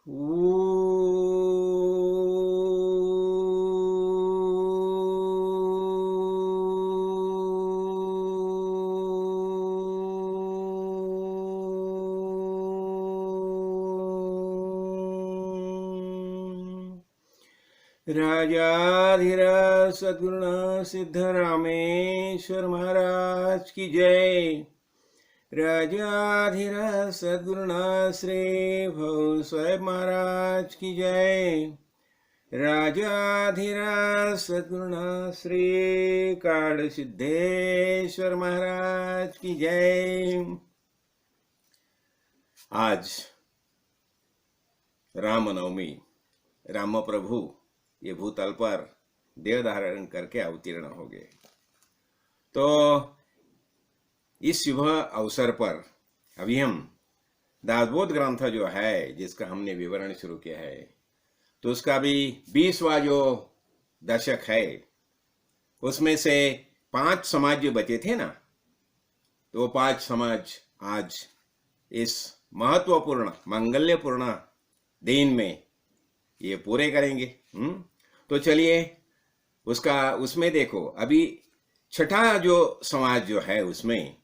राजाधिराज सद्गुरुनाथ सिद्धरामेश्वर महाराज की जय। राजाधिराज सद्गुरुनाथ श्री भव साहेब महाराज की जय। राजाधिराज सद्गुरुनाथ श्री काल सिद्धेश्वर महाराज की जय। आज रामनवमी, राम प्रभु ये भूतल पर देह धारण करके अवतीर्ण हो गए। तो इस शुभ अवसर पर अभी हम दासबोध ग्रंथ जो है जिसका हमने विवरण शुरू किया है, तो उसका भी 20वां जो दशक है, उसमें से 5 समाज जो बचे थे ना, तो वो 5 समाज आज इस महत्वपूर्ण मंगल्यपूर्ण दिन में ये पूरे करेंगे। तो चलिए उसमें देखो, अभी छठा जो समाज जो है उसमें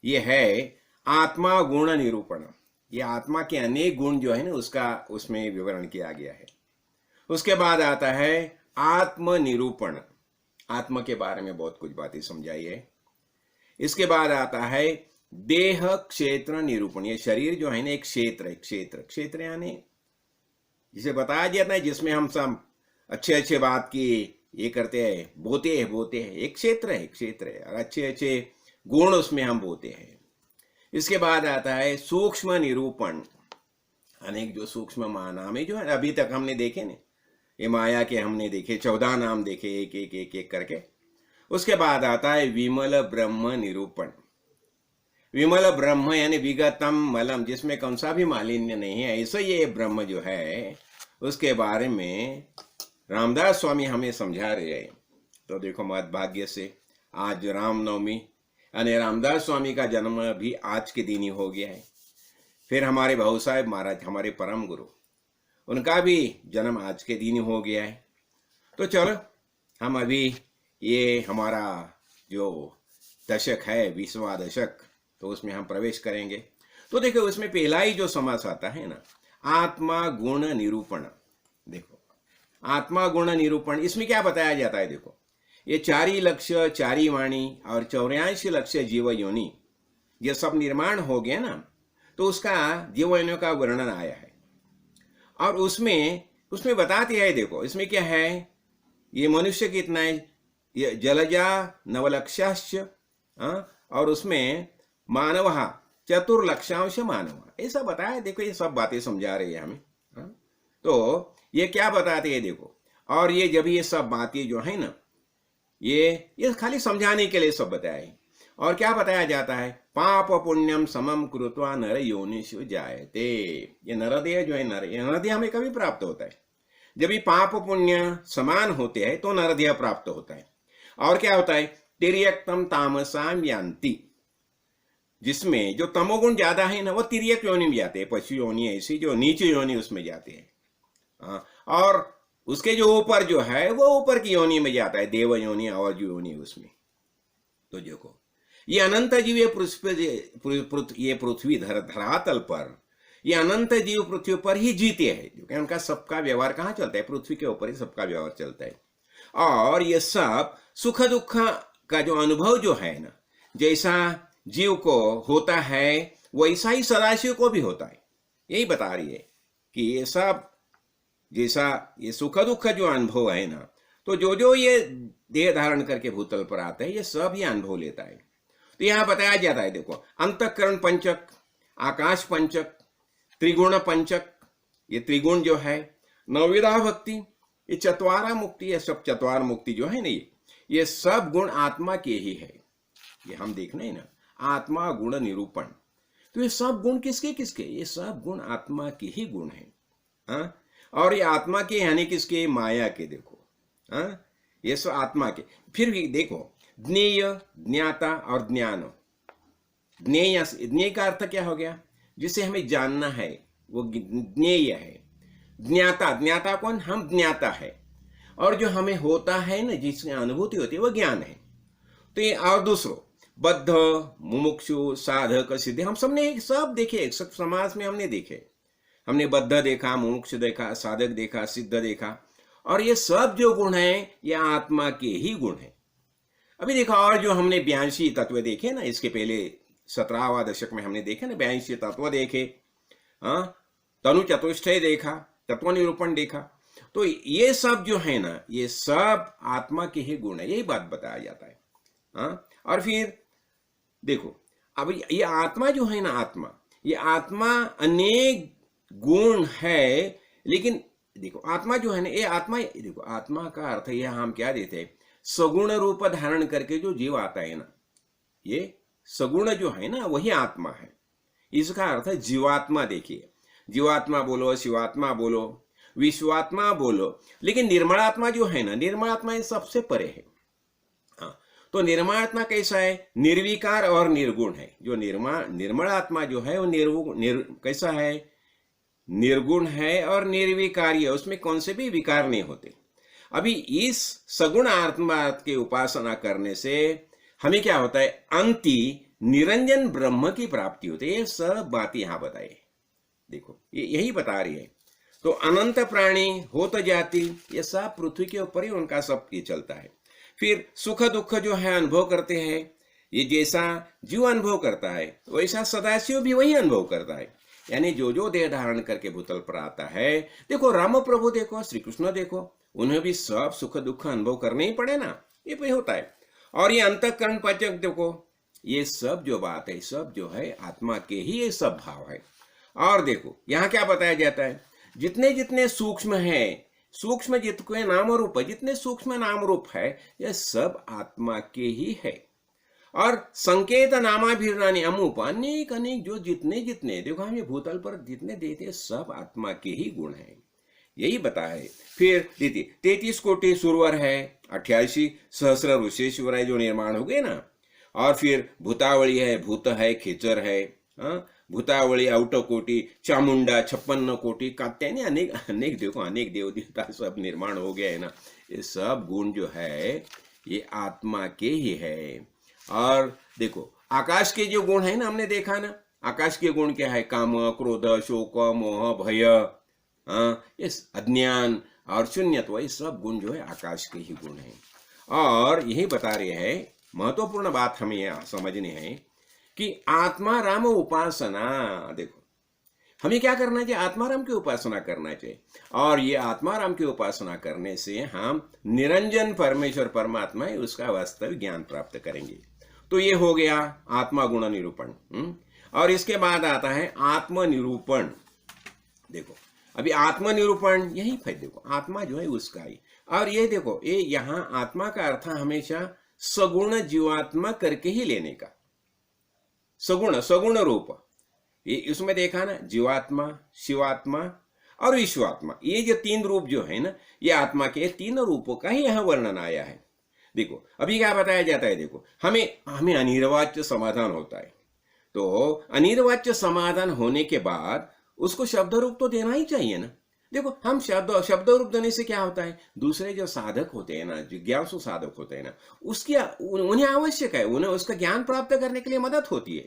ये है आत्मा गुण निरूपण। ये आत्मा के अनेक गुण जो है ना उसका उसमें विवरण किया गया है। उसके बाद आता है आत्म निरूपण, आत्मा के बारे में बहुत कुछ बातें समझाई है। इसके बाद आता है देह क्षेत्र निरूपण। ये शरीर जो है ना एक क्षेत्र है, क्षेत्र यानी जिसे बताया जाता है जिसमें हम सब अच्छे बात की ये करते हैं, बोते हैं, एक क्षेत्र है और अच्छे गुण उसमें हम बोते हैं। इसके बाद आता है सूक्ष्म निरूपण। अनेक जो सूक्ष्म नाम है जो है अभी तक हमने देखे ना, ये माया के हमने देखे 14 नाम देखे, एक करके। उसके बाद आता है विमल ब्रह्म निरूपण। विमल ब्रह्म यानी विगतम मलम, जिसमें कौन सा भी मालिन्य नहीं है, ऐसा ये ब्रह्म जो है उसके बारे में रामदास स्वामी हमें समझा रहे हैं। तो देखो मत भाग्य से आज रामनवमी यानी रामदास स्वामी का जन्म भी आज के दिन ही हो गया है। फिर हमारे भाऊ साहेब महाराज, हमारे परम गुरु, उनका भी जन्म आज के दिन ही हो गया है। तो चलो हम अभी ये हमारा जो दशक है 20वां दशक, तो उसमें हम प्रवेश करेंगे। तो देखो उसमें पहला ही जो समास आता है ना, आत्मा गुण निरूपण। देखो आत्मा गुण निरूपण, इसमें क्या बताया जाता है? देखो ये 4 लक्ष्य 4 वाणी और 84 लक्ष्य जीव योनि, ये सब निर्माण हो गया ना, तो उसका जीव योनियों का वर्णन आया है। और उसमें बताते हैं, देखो इसमें क्या है, ये मनुष्य कितना है, ये जलजा नवलक्षाश्च, और उसमें मानव चतुर्लक्षांश मानव, ऐसा बताया। देखो ये सब बातें समझा रही है हमें। तो ये क्या बताते हैं देखो, और ये जब ये सब बातें जो है ना, ये खाली समझाने के लिए सब बताए। और क्या बताया जाता है, पाप पुण्यम समम कृत्वा नर योनिषु जायते। ये नरदेह जो है, नरदेह हमें कभी प्राप्त होता है जब ये पाप पुण्य समान होते हैं, तो नरदेह प्राप्त होता है। और क्या होता है, तिर्यक्तम तामसाम यान्ति, जिसमें जो तमोगुण ज्यादा है ना, वो तिर्यक योनि में जाते हैं, पशु योनि ऐसी जो नीचे योनि उसमें जाते हैं। और उसके जो ऊपर जो है वो ऊपर की योनि में जाता है, देव योनि और जो योनि उसमें। तो देखो ये अनंत जीव ये पृथ्वी धरातल पर, ये अनंत जीव पृथ्वी पर ही जीते हैं, क्योंकि उनका सबका व्यवहार कहाँ चलता है, पृथ्वी के ऊपर ही सबका व्यवहार चलता है। और ये सब सुख दुख का जो अनुभव जो है ना, जैसा जीव को होता है वैसा ही सदाशिव को भी होता है। यही बता रही है कि ये सब जैसा ये सुख दुख जो अनुभव है ना, तो जो ये देह धारण करके भूतल पर आता है, ये सब ही अनुभव लेता है। तो यहाँ बताया जाता है, देखो अंतःकरण पंचक, आकाश पंचक, त्रिगुण पंचक, ये त्रिगुण जो है, नवविधा भक्ति, ये चतवारा मुक्ति, ये सब चतवार मुक्ति जो है ना, ये सब गुण आत्मा के ही है। ये हम देखना है ना, आत्मा गुण निरूपण। तो ये सब गुण किसके? ये सब गुण आत्मा के ही गुण है। और ये आत्मा के यानी किसके? माया के। देखो ये सब आत्मा के। फिर भी देखो ज्ञेय, ज्ञाता और ज्ञान। ज्ञेय का अर्थ क्या हो गया? जिसे हमें जानना है वो ज्ञेय है, ज्ञाता, ज्ञाता कौन? हम ज्ञाता है। और जो हमें होता है ना, जिसकी अनुभूति होती है, वो ज्ञान है। तो ये और दूसरों, बद्ध, मुमुक्षु, साधक, सिद्धि, हम सबने सब देखे, सब समाज में हमने देखे। हमने बद्ध देखा, मुमुक्षु देखा, साधक देखा, सिद्ध देखा, और ये सब जो गुण हैं ये आत्मा के ही गुण हैं। अभी देखा, और जो हमने 82 तत्व देखे ना, इसके पहले 17वां दशक में हमने देखे ना 82 तत्व देखे, हाँ, तनु चतुष्टय देखा, तत्व निरूपण देखा। तो ये सब जो है ना, ये सब आत्मा के ही गुण है, यही बात बताया जाता है। हाँ, और फिर देखो, अब ये आत्मा जो है ना, आत्मा, ये आत्मा अनेक गुण है, लेकिन देखो आत्मा जो है ना, ये आत्मा, देखो आत्मा का अर्थ ये हम क्या देते हैं, सगुण रूप धारण करके जो जीव आता है ना, ये सगुण जो है ना वही आत्मा है। इसका अर्थ है जीवात्मा। देखिए, जीवात्मा बोलो, शिवात्मा बोलो, विश्वात्मा बोलो, लेकिन निर्मलात्मा जो है ना, निर्मलात्मा ये सबसे परे है। हाँ, तो निर्मलात्मा कैसा है? निर्विकार और निर्गुण है। जो निर्मल आत्मा जो है वो कैसा है? निर्गुण है और निर्विकारी है, उसमें कौन से भी विकार नहीं होते। अभी इस सगुण आत्मा की उपासना करने से हमें क्या होता है? अंति निरंजन ब्रह्म की प्राप्ति होती है। ये सब बातें यहां बताए, देखो यही बता रही है। तो अनंत प्राणी होत जाति, ये सब पृथ्वी के ऊपर ही उनका सब ये चलता है। फिर सुख दुख जो है अनुभव करते हैं, ये जैसा जीव अनुभव करता है वैसा सदाशिव भी वही अनुभव करता है। यानी जो जो देह धारण करके भूतल पर आता है, देखो राम प्रभु देखो, श्री कृष्ण देखो, उन्हें भी सब सुख दुख अनुभव करने ही पड़े ना, ये भी होता है। और ये अंतःकरण पचक देखो, ये सब जो बात है, सब जो है आत्मा के ही ये सब भाव है। और देखो यहाँ क्या बताया जाता है, जितने जितने सूक्ष्म है, सूक्ष्म जितने नाम रूप है, जितने सूक्ष्म नाम रूप है, ये सब आत्मा के ही है। और संकेत नामाभिर्नानी अमूप, अनेक अनेक जो जितने जितने देखो हमें भूतल पर जितने देते, सब आत्मा के ही गुण है, यही बता है। फिर 33 कोटि सुरवर है, 88 सहस्र ऋषेश्वर है जो निर्माण हो गए ना। और फिर भूतावली है, भूत है, खेचर है, भूतावली, औटकोटि, चामुंडा, 56 कोटि, कात्यायनी, अनेक अनेक देखो अनेक देव देवता सब निर्माण हो गया है ना। ये सब गुण जो है ये आत्मा के ही है। और देखो आकाश के जो गुण है ना, हमने देखा ना, आकाश के गुण क्या है? काम, क्रोध, शोक, मोह, भय, ये अज्ञान और शून्यत्व, ये सब गुण जो है आकाश के ही गुण है। और यही बता रहे हैं, महत्वपूर्ण बात हमें यहाँ समझनी है कि आत्मा राम उपासना, देखो हमें क्या करना चाहिए? आत्माराम की उपासना करना चाहिए। और ये आत्माराम की उपासना करने से हम निरंजन परमेश्वर परमात्मा है उसका वास्तविक ज्ञान प्राप्त करेंगे। तो ये हो गया आत्मा गुण निरूपण। और इसके बाद आता है आत्मनिरूपण। देखो अभी आत्मनिरूपण यही है, देखो आत्मा जो है उसका ही। और ये देखो ये यहाँ आत्मा का अर्थ हमेशा सगुण जीवात्मा करके ही लेने का, सगुण, सगुण रूप। ये इसमें देखा ना, जीवात्मा, शिवात्मा और विश्वात्मा, ये जो 3 रूप जो है ना, ये आत्मा के 3 रूपों का ही यहाँ वर्णन आया है। देखो अभी क्या बताया जाता है, देखो हमें अनिर्वाच्य समाधान होता है। तो अनिर्वाच्य समाधान होने के बाद उसको शब्द रूप तो देना ही चाहिए ना। देखो हम शब्द रूप देने से क्या होता है, दूसरे जो साधक होते हैं ना, जिज्ञासु साधक होते हैं ना, उन्हें आवश्यक है, उन्हें उसका ज्ञान प्राप्त करने के लिए मदद होती है।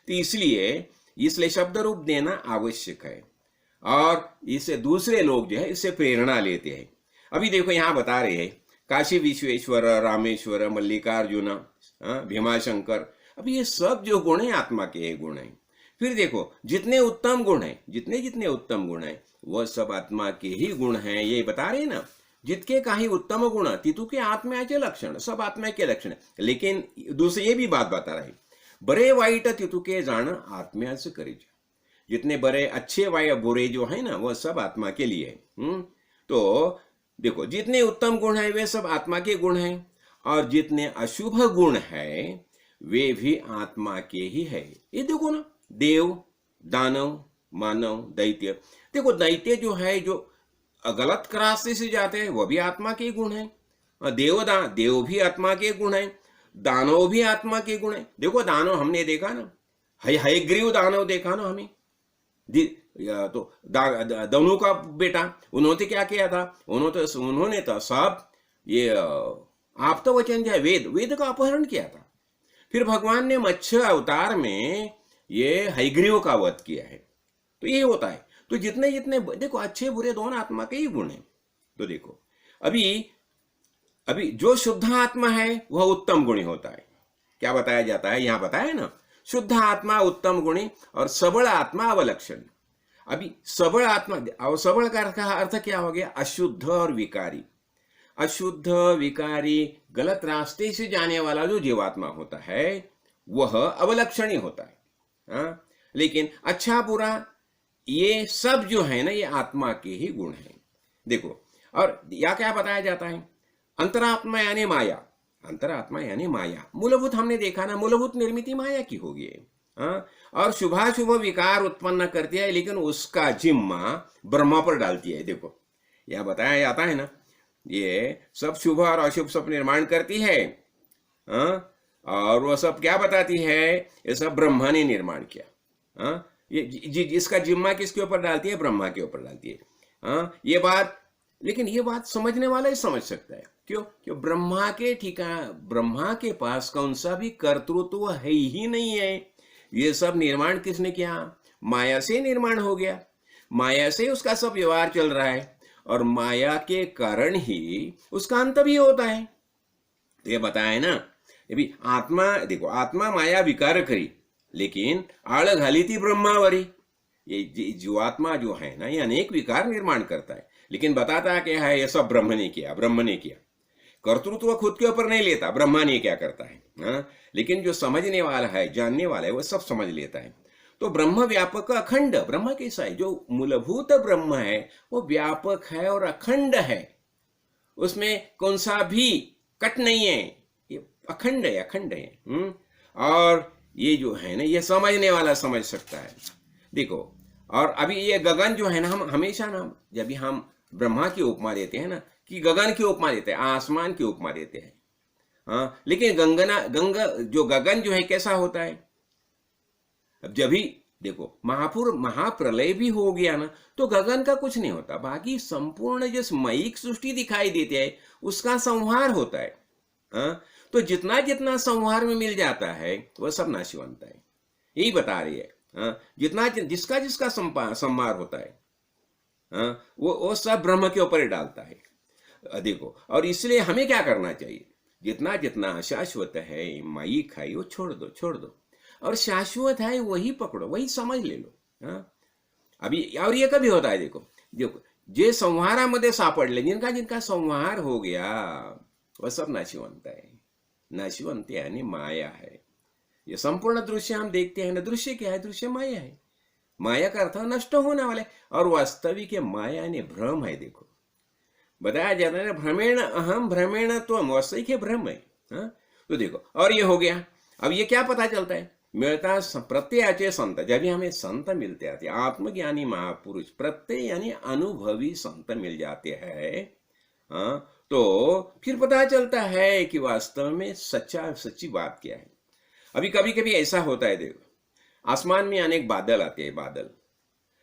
तो इसलिए शब्द रूप देना आवश्यक है। और इससे दूसरे लोग जो है इससे प्रेरणा लेते हैं। अभी देखो यहाँ बता रहे हैं काशी विश्वेश्वर, रामेश्वर, मल्लिकार्जुन, भीमाशंकर, अभी ये सब जो गुण है आत्मा के गुण है। फिर देखो जितने उत्तम गुण है, जितने उत्तम गुण है वह सब आत्मा के ही गुण हैं, ये बता रहे ना। जितके काही उत्तम गुण तितु के आत्म्याचे लक्षण, सब आत्मा के लक्षण। लेकिन दूसरे ये भी बात बता रहे, बरे वाईट तितु के जान आत्म्याच करीज। जितने बड़े अच्छे वाय बुरे जो है ना वह सब आत्मा के लिए है। तो देखो जितने उत्तम गुण है वे सब आत्मा के गुण हैं, और जितने अशुभ गुण है वे भी आत्मा के ही है। ये देखो ना, देव, दानव, मानव, दैत्य, देखो दैत्य जो है जो गलत रास्ते से जाते हैं वह भी आत्मा के गुण है। देव भी आत्मा के गुण है, दानव भी आत्मा के गुण है। देखो दानव हमने देखा ना, हयग्रीव दानव देखा ना हमें, तो दनु का बेटा, उन्होंने क्या किया था, उन्होंने तो सब ये आप तो वचन जो है वेद का अपहरण किया था। फिर भगवान ने मत्स्य अवतार में ये हयग्रीव का वध किया है। तो ये होता है। तो जितने जितने देखो अच्छे बुरे दोनों आत्मा के ही गुण हैं। तो देखो अभी अभी जो शुद्ध आत्मा है वह उत्तम गुणी होता है। क्या बताया जाता है, यहां बताया है ना, शुद्ध आत्मा उत्तम गुणी और सबल आत्मा अवलक्षण। अभी सबल आत्मा और सबल का अर्थ क्या हो गया, अशुद्ध और विकारी। अशुद्ध विकारी गलत रास्ते से जाने वाला जो जीवात्मा होता है वह अवलक्षणी होता है। हाँ? लेकिन अच्छा बुरा ये सब जो है ना ये आत्मा के ही गुण हैं। देखो और या क्या बताया जाता है, अंतरात्मा यानी माया। अंतरात्मा यानी माया मूलभूत हमने देखा ना, मूलभूत निर्मित माया की होगी। हाँ? और शुभाशुभ विकार उत्पन्न करती है, लेकिन उसका जिम्मा ब्रह्मा पर डालती है। देखो यह बताया जाता है ना, ये सब शुभ और अशुभ सब निर्माण करती है। हाँ? और वह सब क्या बताती है, ये सब ब्रह्मा ने निर्माण किया। हाँ? ये जिसका जिम्मा किसके ऊपर डालती है, ब्रह्मा के ऊपर डालती है। हाँ? ये बात, लेकिन ये बात समझने वाला ही समझ सकता है। क्यों? क्यों ब्रह्मा के पास कौन सा भी कर्तृत्व है ही नहीं है। ये सब निर्माण किसने किया, माया से निर्माण हो गया, माया से उसका सब व्यवहार चल रहा है और माया के कारण ही उसका अंत भी होता है। तो ये बताया ना, ये भी आत्मा, देखो आत्मा माया विकार करी लेकिन आड़ घाली थी ब्रह्मावरी। ये जीवात्मा जो है ना ये अनेक विकार निर्माण करता है, लेकिन बताता क्या है, ये सब ब्रह्म ने किया, ब्रह्म ने किया। कर्तृत्व खुद के ऊपर नहीं लेता, ब्रह्मा ने क्या करता है। हाँ? लेकिन जो समझने वाला है, जानने वाला है, वो सब समझ लेता है। तो ब्रह्म व्यापक अखंड, ब्रह्म कैसा है, जो मूलभूत ब्रह्म है वो व्यापक है और अखंड है, उसमें कौन सा भी कट नहीं है, ये अखंड है, अखंड है। और ये जो है ना ये समझने वाला समझ सकता है। देखो और अभी ये गगन जो है ना, हम हमेशा ना जब भी हम ब्रह्मा की उपमा देते हैं ना, कि गगन की उपमा देते हैं, आसमान की उपमा देते हैं। हाँ, लेकिन जो गगन जो है कैसा होता है, अब जब भी देखो महाप्रलय भी हो गया ना तो गगन का कुछ नहीं होता, बाकी संपूर्ण जिस मयिक सृष्टि दिखाई देती है उसका संहार होता है। हाँ? तो जितना जितना संहार में मिल जाता है वह सब नाशवंत है, यही बता रही है। हाँ? जितना जिसका जिसका संहार होता है, हाँ? वो सब ब्रह्म के ऊपर ही डालता है। देखो और इसलिए हमें क्या करना चाहिए, जितना जितना अशाश्वत है मायिक है वो छोड़ दो और शाश्वत है वही पकड़ो, वही समझ ले लो। हाँ? अभी और ये कभी होता है, देखो जे संहारामध्ये सापडले, जिनका संहार हो गया वह सब नाशिवंत है। नाशिवंत यानी माया है। ये संपूर्ण दृश्य हम देखते हैं ना, दृश्य क्या है, दृश्य माया है। माया का अर्थ नष्ट होने वाले, और वास्तविक माया ने भ्रम है। देखो बताया जाता है ना, भ्रमेण अहम भ्रमेण त्वम, वास्तविक है भ्रम है। हाँ? तो देखो और ये हो गया। अब ये क्या पता चलता है, मिलता प्रत्ययाचे संत, जब भी हमें संत मिलते आते, आत्मज्ञानी महापुरुष प्रत्यय यानी अनुभवी संत मिल जाते हैं। हाँ? तो फिर पता चलता है कि वास्तव में सच्ची बात क्या है। अभी कभी कभी ऐसा होता है, देखो आसमान में अनेक बादल आते हैं, बादल,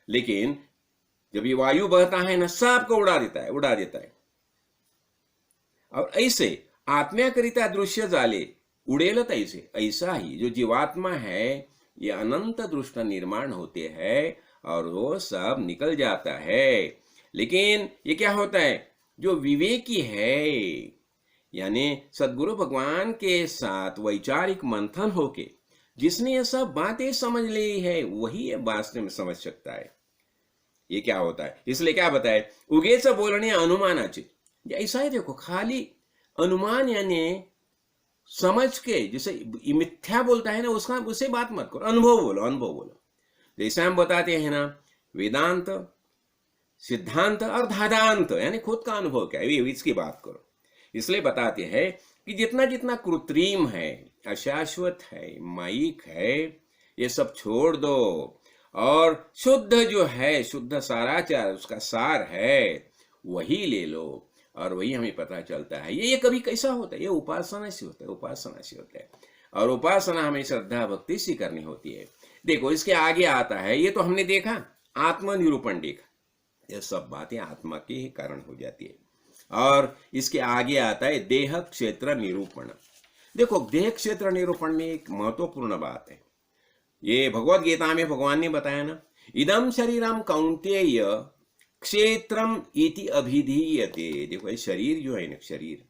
लेकिन जब ये वायु बहता है ना सबको उड़ा देता है। और ऐसे आत्म्याकरिता दृश्य झाले उड़ेल तैसे, ऐसा ही जो जीवात्मा है ये अनंत दृष्ट निर्माण होते हैं और वो सब निकल जाता है। लेकिन ये क्या होता है, जो विवेकी है यानी सदगुरु भगवान के साथ वैचारिक मंथन होके जिसने ये सब बातें समझ ली है वही ये वास्तव में समझ सकता है ये क्या होता है। इसलिए क्या बताए, उगेच बोलणे अनुमानाचे, ऐसा है। देखो खाली अनुमान यानी समझ के, जैसे मिथ्या बोलता है ना उससे बात मत करो, अनुभव बोलो। जैसे हम बताते हैं ना, वेदांत, सिद्धांत और धादांत यानी खुद का अनुभव क्या है, इसकी बात करो। इसलिए बताते हैं कि जितना जितना कृत्रिम है, अशाश्वत है, मायिक है, ये सब छोड़ दो और शुद्ध जो है, शुद्ध साराचार उसका सार है वही ले लो। और वही हमें पता चलता है। ये कभी कैसा होता है, ये उपासना से होता है। और उपासना हमें श्रद्धा भक्ति से करनी होती है। देखो इसके आगे आता है, ये तो हमने देखा आत्मनिरूपण देखा, ये सब बातें आत्मा के ही कारण हो जाती है। और इसके आगे आता है देह क्षेत्र निरूपण। देखो, देह क्षेत्र निरूपण में एक महत्वपूर्ण बात है, ये भगवत गीता में भगवान ने बताया ना, इदम शरीरम कौंतेय क्षेत्रम इति अभिधीयते। देखो, ये शरीर जो है ना, शरीर,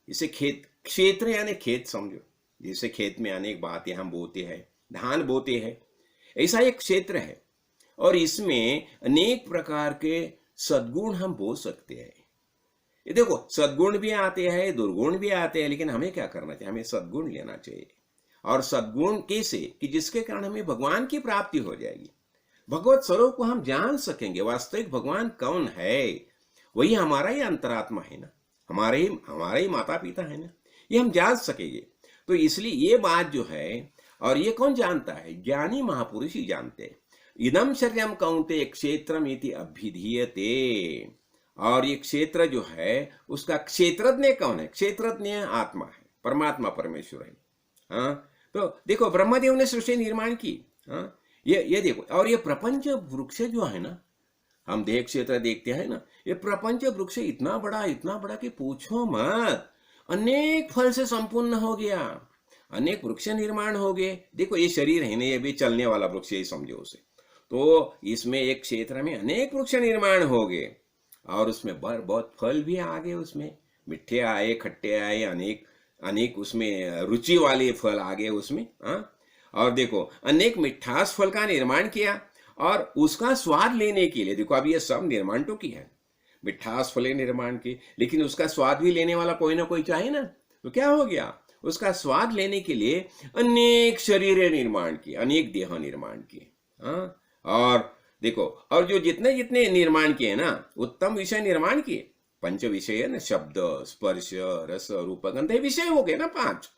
इसे खेत, क्षेत्र यानी खेत समझो, जैसे खेत में अनेक बातें हम बोते हैं, धान बोते हैं, ऐसा एक क्षेत्र है, और इसमें अनेक प्रकार के सद्गुण हम बो सकते हैं। ये देखो, सद्गुण भी आते हैं, दुर्गुण भी आते हैं, लेकिन हमें क्या करना चाहिए? हमें सद्गुण लेना चाहिए। और सद्गुण कैसे? कि जिसके कारण हमें भगवान की प्राप्ति हो जाएगी, भगवत स्वरूप को हम जान सकेंगे, वास्तविक भगवान कौन है, वही हमारा ही अंतरात्मा है ना, हमारे ही माता पिता है ना, ये हम जान सकेंगे। तो इसलिए ये बात जो है, और ये कौन जानता है? ज्ञानी महापुरुष ही जानते हैं। इदम शरीरम कौंतेय क्षेत्रम इति अभिधीयते। और ये क्षेत्र जो है, उसका क्षेत्रज्ञ कौन है? क्षेत्रज्ञ आत्मा है, परमात्मा परमेश्वर है। हाँ, तो देखो, ब्रह्मदेव ने सृष्टि निर्माण की। हाँ, ये देखो, और ये प्रपंच वृक्ष जो है ना, हम देह क्षेत्र देखते हैं ना, ये प्रपंच वृक्ष इतना बड़ा कि पूछो मत, अनेक फल से संपूर्ण हो गया, अनेक वृक्ष निर्माण हो गए। देखो, ये शरीर है ना, ये भी चलने वाला वृक्ष ही समझो उसे। तो इसमें एक क्षेत्र में अनेक वृक्ष निर्माण हो गए, और उसमें बहुत फल भी आ गए, उसमें मीठे आए, खट्टे आए, अनेक उसमें रुचि वाले फल आ गए उसमें। हाँ, और देखो, अनेक मिठास फल का निर्माण किया, और उसका स्वाद लेने के लिए, देखो, अभी ये सब निर्माण तो किया है, मिठास फल निर्माण की, लेकिन उसका स्वाद भी लेने वाला कोई ना कोई चाहिए ना। तो क्या हो गया? उसका स्वाद लेने के लिए अनेक शरीरें निर्माण की, अनेक देह निर्माण किए। हाँ, और देखो, और जो जितने जितने निर्माण किए ना, उत्तम विषय निर्माण किए, पंच विषय है ना, शब्द, स्पर्श, रस, रूप, गंध, विषय हो गए ना 5।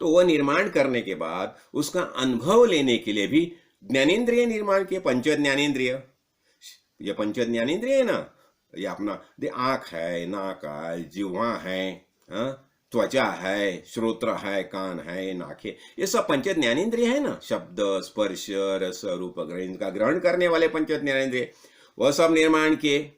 तो वह निर्माण करने के बाद उसका अनुभव लेने के लिए भी ज्ञानेन्द्रिय निर्माण किए, पंच ज्ञानेन्द्रिय। ये पंच ज्ञानेन्द्रिय है ना, ये अपना आंख है, नाक है, जिह्वा है, त्वचा है, श्रोत्र है, कान है, नाक है, ये सब पंच ज्ञानेन्द्रिय है ना, शब्द, स्पर्श, रस, रूप, इनका ग्रहण करने वाले पंच ज्ञानेन्द्रिय, वह सब निर्माण किए।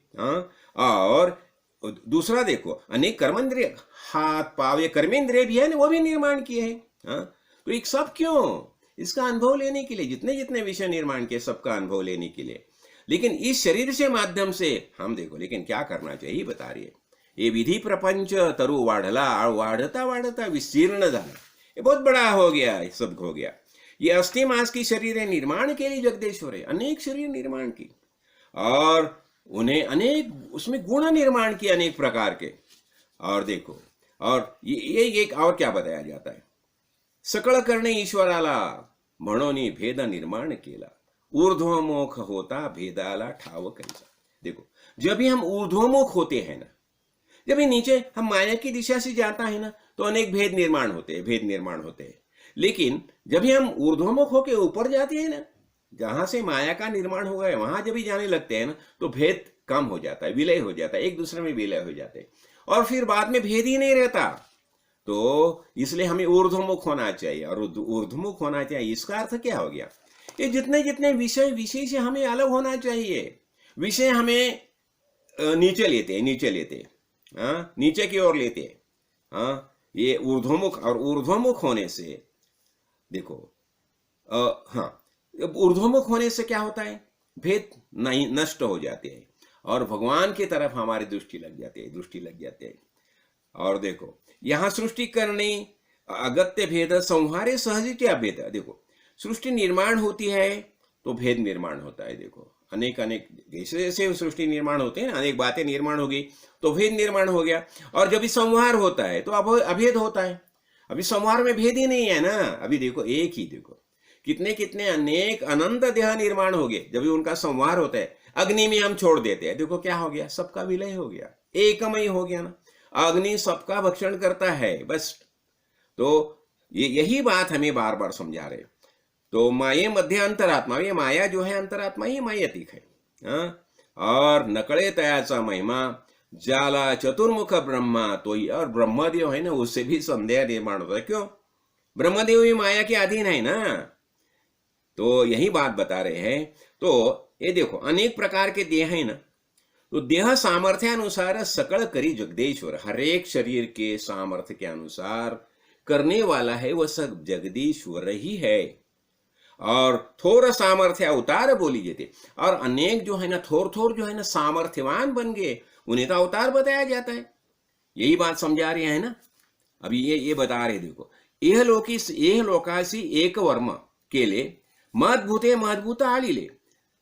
और दूसरा देखो, अनेक कर्मेंद्रिय, हाथ पाव, ये कर्मेंद्रिय भी है ना, वो भी निर्माण किए हैं। तो एक सब क्यों? इसका अनुभव लेने के लिए, जितने जितने विषय निर्माण किए, सबका अनुभव लेने के लिए। लेकिन इस शरीर से माध्यम से हम देखो, लेकिन क्या करना चाहिए बता रही है, ये विधि प्रपंच तरु वाढ़ला, वाढ़ता विस्तीर्ण झाला, ये बहुत बड़ा हो गया, सब हो गया। ये अस्थि मांस की शरीर निर्माण के लिए जगदेश्वर है, अनेक शरीर निर्माण की, और उन्हें अनेक उसमें गुण निर्माण किए, अनेक प्रकार के। और देखो, और ये एक और क्या बताया जाता है, सकळ करणे ईश्वराला म्हणोनी भेद निर्माण केला, ऊर्ध्वमुख होता भेदाला ठाव कैसा। देखो, जब भी हम ऊर्ध्वमुख होते हैं ना, जब भी नीचे हम माया की दिशा से जाता है ना, तो अनेक भेद निर्माण होते हैं। लेकिन जब भी हम ऊर्ध्वमुख होके ऊपर जाते हैं ना, जहां से माया का निर्माण हो गया, वहां जब भी जाने लगते हैं ना, तो भेद कम हो जाता है, विलय हो जाता है, एक दूसरे में विलय हो जाते हैं, और फिर बाद में भेद ही नहीं रहता। तो इसलिए हमें ऊर्ध्वमुख होना चाहिए, और ऊर्ध्वमुख होना चाहिए, इसका अर्थ क्या हो गया? ये जितने जितने विषय से हमें अलग होना चाहिए। विषय हमें नीचे लेते, नीचे की ओर लेते। ये ऊर्ध्वमुख, और ऊर्ध्वमुख होने से देखो, ऊर्ध्वमुख होने से क्या होता है? भेद नहीं, नष्ट हो जाते हैं, और भगवान की तरफ हमारी दृष्टि लग जाती है। और देखो, यहां सृष्टि करने अगत्य भेद संहारे सहजित्या भेद। देखो, सृष्टि निर्माण होती है तो भेद निर्माण होता है। देखो, अनेक जैसे जैसे सृष्टि निर्माण होते हैं ना, अनेक बातें निर्माण होगी तो भेद निर्माण हो गया, और जब भी संहार होता है तो अब अभेद होता है। अभी संहार में भेद ही नहीं है ना। अभी देखो, एक ही देखो, कितने कितने अनेक अनंत देह निर्माण हो गए, जब भी उनका संहार होता है, अग्नि में हम छोड़ देते हैं, देखो क्या हो गया, सबका विलय हो गया, एकमय हो गया ना। अग्नि सबका भक्षण करता है, बस। तो यही बात हमें बार बार समझा रहे। तो माये मध्य अंतरात्मा, ये माया जो है अंतरात्मा ही मायातीत है। और नकळे तयाचा महिमा, जाला चतुर्मुख ब्रह्मा, तो और ब्रह्मदेव है ना, उससे भी संदेह निर्माण होता है। क्यों? ब्रह्मदेव भी माया के अधीन है ना। तो यही बात बता रहे हैं, तो ये देखो अनेक प्रकार के देह है ना, तो देह सामर्थ्यानुसार सकल करी जगदीश्वर, हर एक शरीर के सामर्थ्य के अनुसार करने वाला है वह सब जगदीश्वर ही है। और थोर सामर्थ्य अवतार बोली जाती, और अनेक जो है ना थोर थोर जो है ना सामर्थ्यवान बन गए, उन्हें तो अवतार बताया जाता है। यही बात समझा रहे हैं ना। अभी ये बता रहे देखो, यह लोकासी एक वर्म केले महद्भूते महद्भूत आलिले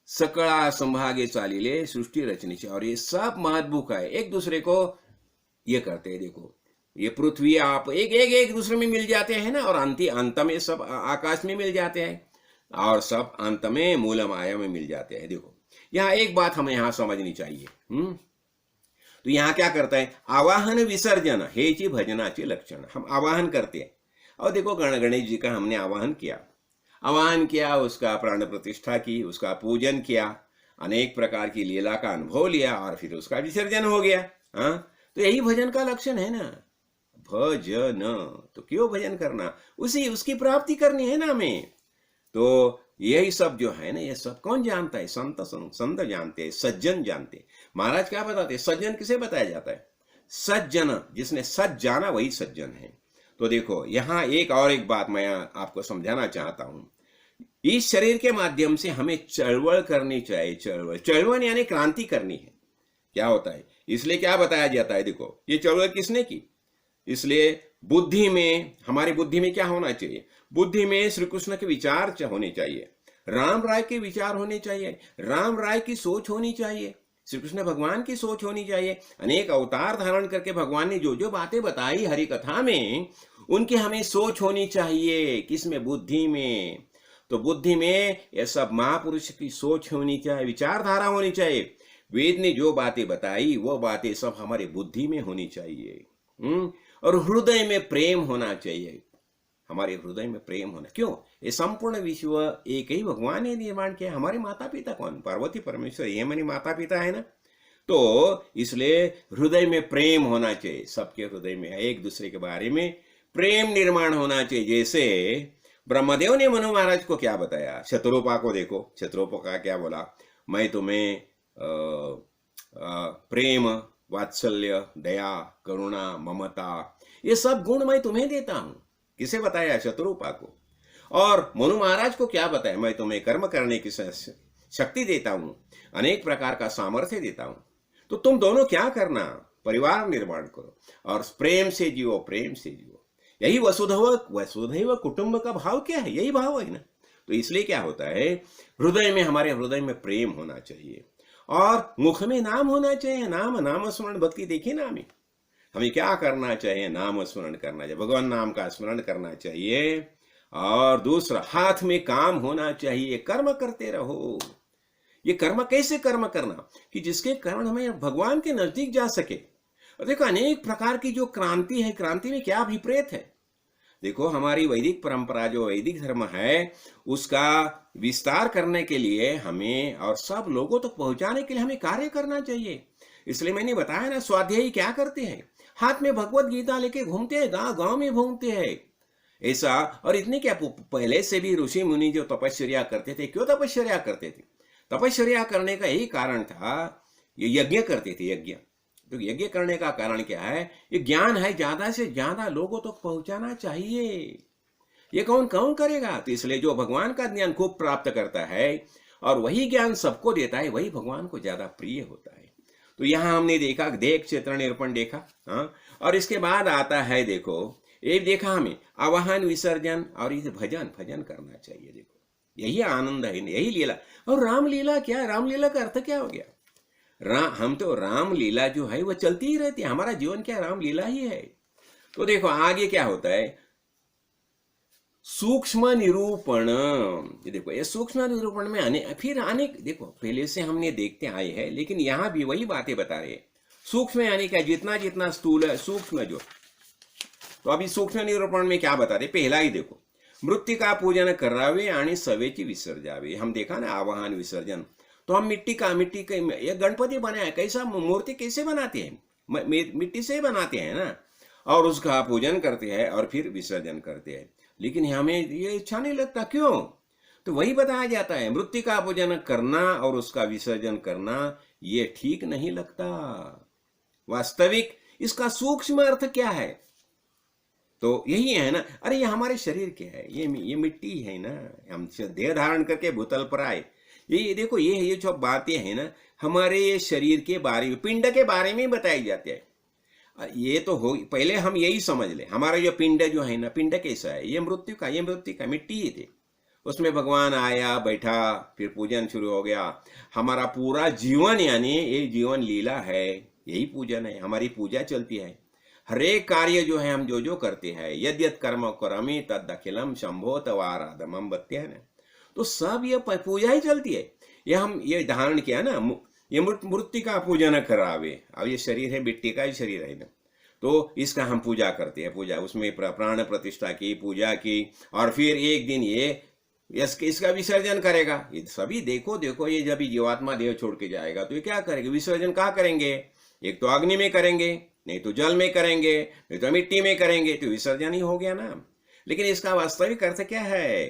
सकळा संभागे चालिले सृष्टि रचनेचे। और ये सब महद्भूत है, एक दूसरे को ये करते हैं। देखो ये पृथ्वी आप एक दूसरे में मिल जाते हैं ना, और अंत में सब आकाश में मिल जाते हैं, और सब अंत में मूल माया में मिल जाते हैं। देखो यहाँ एक बात हमें यहाँ समझनी चाहिए। तो यहाँ क्या करता है, आवाहन विसर्जन हेची भजनाचे लक्षण। हम आवाहन करते हैं, और देखो गणेश जी का हमने आवाहन किया, उसका प्राण प्रतिष्ठा की, उसका पूजन किया, अनेक प्रकार की लीला का अनुभव लिया, और फिर उसका विसर्जन हो गया। हाँ, तो यही भजन का लक्षण है ना, भजन। तो क्यों भजन करना, उसकी प्राप्ति करनी है ना हमें। तो यही सब जो है ना, ये सब कौन जानता है, संत जानते हैं, सज्जन जानते हैं। महाराज क्या बताते हैं, सज्जन किसे बताया जाता है, सज्जन, जिसने सच जाना वही सज्जन है। तो देखो यहाँ एक बात मैं आपको समझाना चाहता हूं, इस शरीर के माध्यम से हमें चळवळ करनी चाहिए। चळवळ यानी क्रांति करनी है। क्या होता है, इसलिए क्या बताया जाता है, देखो ये चळवळ किसने की, इसलिए बुद्धि में, हमारी बुद्धि में क्या होना चाहिए, बुद्धि में श्री कृष्ण के विचार होने चाहिए, राम राय के विचार होने चाहिए, राम राय की सोच होनी चाहिए, श्री कृष्ण भगवान की सोच होनी चाहिए। अनेक अवतार धारण करके भगवान ने जो जो बातें बताई हरि कथा में, उनकी हमें सोच होनी चाहिए। किसमें, बुद्धि में। तो बुद्धि में यह सब महापुरुष की सोच होनी चाहिए, विचारधारा होनी चाहिए। वेद ने जो बातें बताई वो बातें सब हमारे बुद्धि में होनी चाहिए। और हृदय में प्रेम होना चाहिए, हमारे हृदय में प्रेम होना। क्यों, ये संपूर्ण विश्व एक ही भगवान ने निर्माण किया। हमारे माता पिता कौन, पार्वती परमेश्वर, ये हमारे माता पिता है ना। तो इसलिए हृदय में प्रेम होना चाहिए, सबके हृदय में एक दूसरे के बारे में प्रेम निर्माण होना चाहिए। जैसे ब्रह्मदेव ने मनु महाराज को क्या बताया, शत्रुपा को देखो, शत्रुपा क्या बोला, मैं तुम्हें प्रेम, वात्सल्य, दया, करुणा, ममता, ये सब गुण मैं तुम्हें देता हूं। किसे बताया, शत्रुपा को। और मनु महाराज को क्या बताया, मैं तुम्हें कर्म करने की शक्ति देता हूं, अनेक प्रकार का सामर्थ्य देता हूं। तो तुम दोनों क्या करना, परिवार निर्माण करो और प्रेम से जियो, प्रेम से जियो। यही वसुधैव कुटुंब का भाव क्या है, यही भाव है ना। तो इसलिए क्या होता है, हृदय में, हमारे हृदय में प्रेम होना चाहिए, और मुख में नाम होना चाहिए। नाम स्मरण भक्ति। देखिए ना, हमें क्या करना चाहिए, नाम स्मरण करना चाहिए, भगवान नाम का स्मरण करना चाहिए। और दूसरा, हाथ में काम होना चाहिए, कर्म करते रहो। ये कर्म कैसे कर्म करना, कि जिसके कारण हमें भगवान के नजदीक जा सके। और देखो अनेक प्रकार की जो क्रांति है, क्रांति में क्या अभिप्रेत है। देखो हमारी वैदिक परंपरा, जो वैदिक धर्म है, उसका विस्तार करने के लिए हमें, और सब लोगों तक पहुंचाने के लिए हमें कार्य करना चाहिए। इसलिए मैंने बताया ना, स्वाध्यायी क्या करते हैं, हाथ में भगवत गीता लेके घूमते हैं, गांव गांव में घूमते हैं ऐसा। और इतने क्या, पहले से भी ऋषि मुनि जो तपस्या करते थे, क्यों तपस्या करते थे, तपस्या करने का यही कारण था, ये यज्ञ करते थे, यज्ञ। तो यज्ञ करने का कारण क्या है, ये ज्ञान है, ज्यादा से ज्यादा लोगों तक पहुंचाना चाहिए। ये कौन कौन करेगा, तो इसलिए जो भगवान का ज्ञान खूब प्राप्त करता है और वही ज्ञान सबको देता है, वही भगवान को ज्यादा प्रिय होता है। तो यहाँ हमने देखा, देख क्षेत्र निरूपण देखा। हाँ, और इसके बाद आता है, देखो ये देखा हमें आवाहन, विसर्जन, और इसे भजन करना चाहिए। देखो यही आनंद है, यही लीला। और रामलीला क्या, रामलीला का अर्थ क्या हो गया, हम तो रामलीला जो है वो चलती ही रहती है, हमारा जीवन क्या रामलीला ही है। तो देखो आगे क्या होता है, सूक्ष्म निरूपण। ये देखो, ये सूक्ष्म निरूपण में अनेक देखो पहले से हमने देखते आए हैं, लेकिन यहां भी वही बातें बता रहे हैं। सूक्ष्म यानी क्या, जितना जितना स्थूल है, सूक्ष्म जो। तो अभी सूक्ष्म निरूपण में क्या बता रहे, पहला ही देखो, मृत्तिका पूजन करावे आणि सवेची विसर्जावे। हम देखा ना, आवाहन, विसर्जन। तो हम मिट्टी का ये गणपति बनाया, कैसा मूर्ति कैसे बनाते हैं, मिट्टी से बनाते हैं ना, और उसका पूजन करते हैं और फिर विसर्जन करते हैं। लेकिन हमें ये अच्छा नहीं लगता, क्यों, तो वही बताया जाता है, मृत्यु का पूजन करना और उसका विसर्जन करना ये ठीक नहीं लगता। वास्तविक इसका सूक्ष्म अर्थ क्या है? तो यही है ना, अरे ये हमारे शरीर क्या है, ये मिट्टी है ना, हम देह धारण करके भूतल पर आए। ये देखो, ये जो बातें हैं ना, हमारे ये शरीर के बारे में, पिंड के बारे में बताई जाती है। ये तो हो, पहले हम यही समझ ले, हमारा जो पिंड जो है ना, पिंड कैसा है? ये मृत्यु का मिट्टी ही थी। उसमें भगवान आया, बैठा, फिर पूजन शुरू हो गया। हमारा पूरा जीवन यानी ये जीवन लीला है, यही पूजन है, हमारी पूजा चलती है। हर एक कार्य जो है हम जो जो करते हैं, यद यद कर्म करमि तद अखिलम शंभो तवाराधमम बत्या है, तो सब ये पूजा ही चलती है। ये हम ये धारण किया ना, ये मृत्यु का पूजन करावे। अब ये शरीर है, मिट्टी का ही शरीर है ना, तो इसका हम पूजा करते हैं। पूजा उसमें प्राण प्रतिष्ठा की, पूजा की, और फिर एक दिन ये इसका विसर्जन करेगा। ये सभी देखो ये जब जीवात्मा देह छोड़ के जाएगा तो ये क्या करेगा? विसर्जन कहाँ करेंगे? एक तो अग्नि में करेंगे, नहीं तो जल में करेंगे, नहीं तो मिट्टी में करेंगे, तो विसर्जन ही हो गया ना। लेकिन इसका वास्तविक अर्थ क्या है?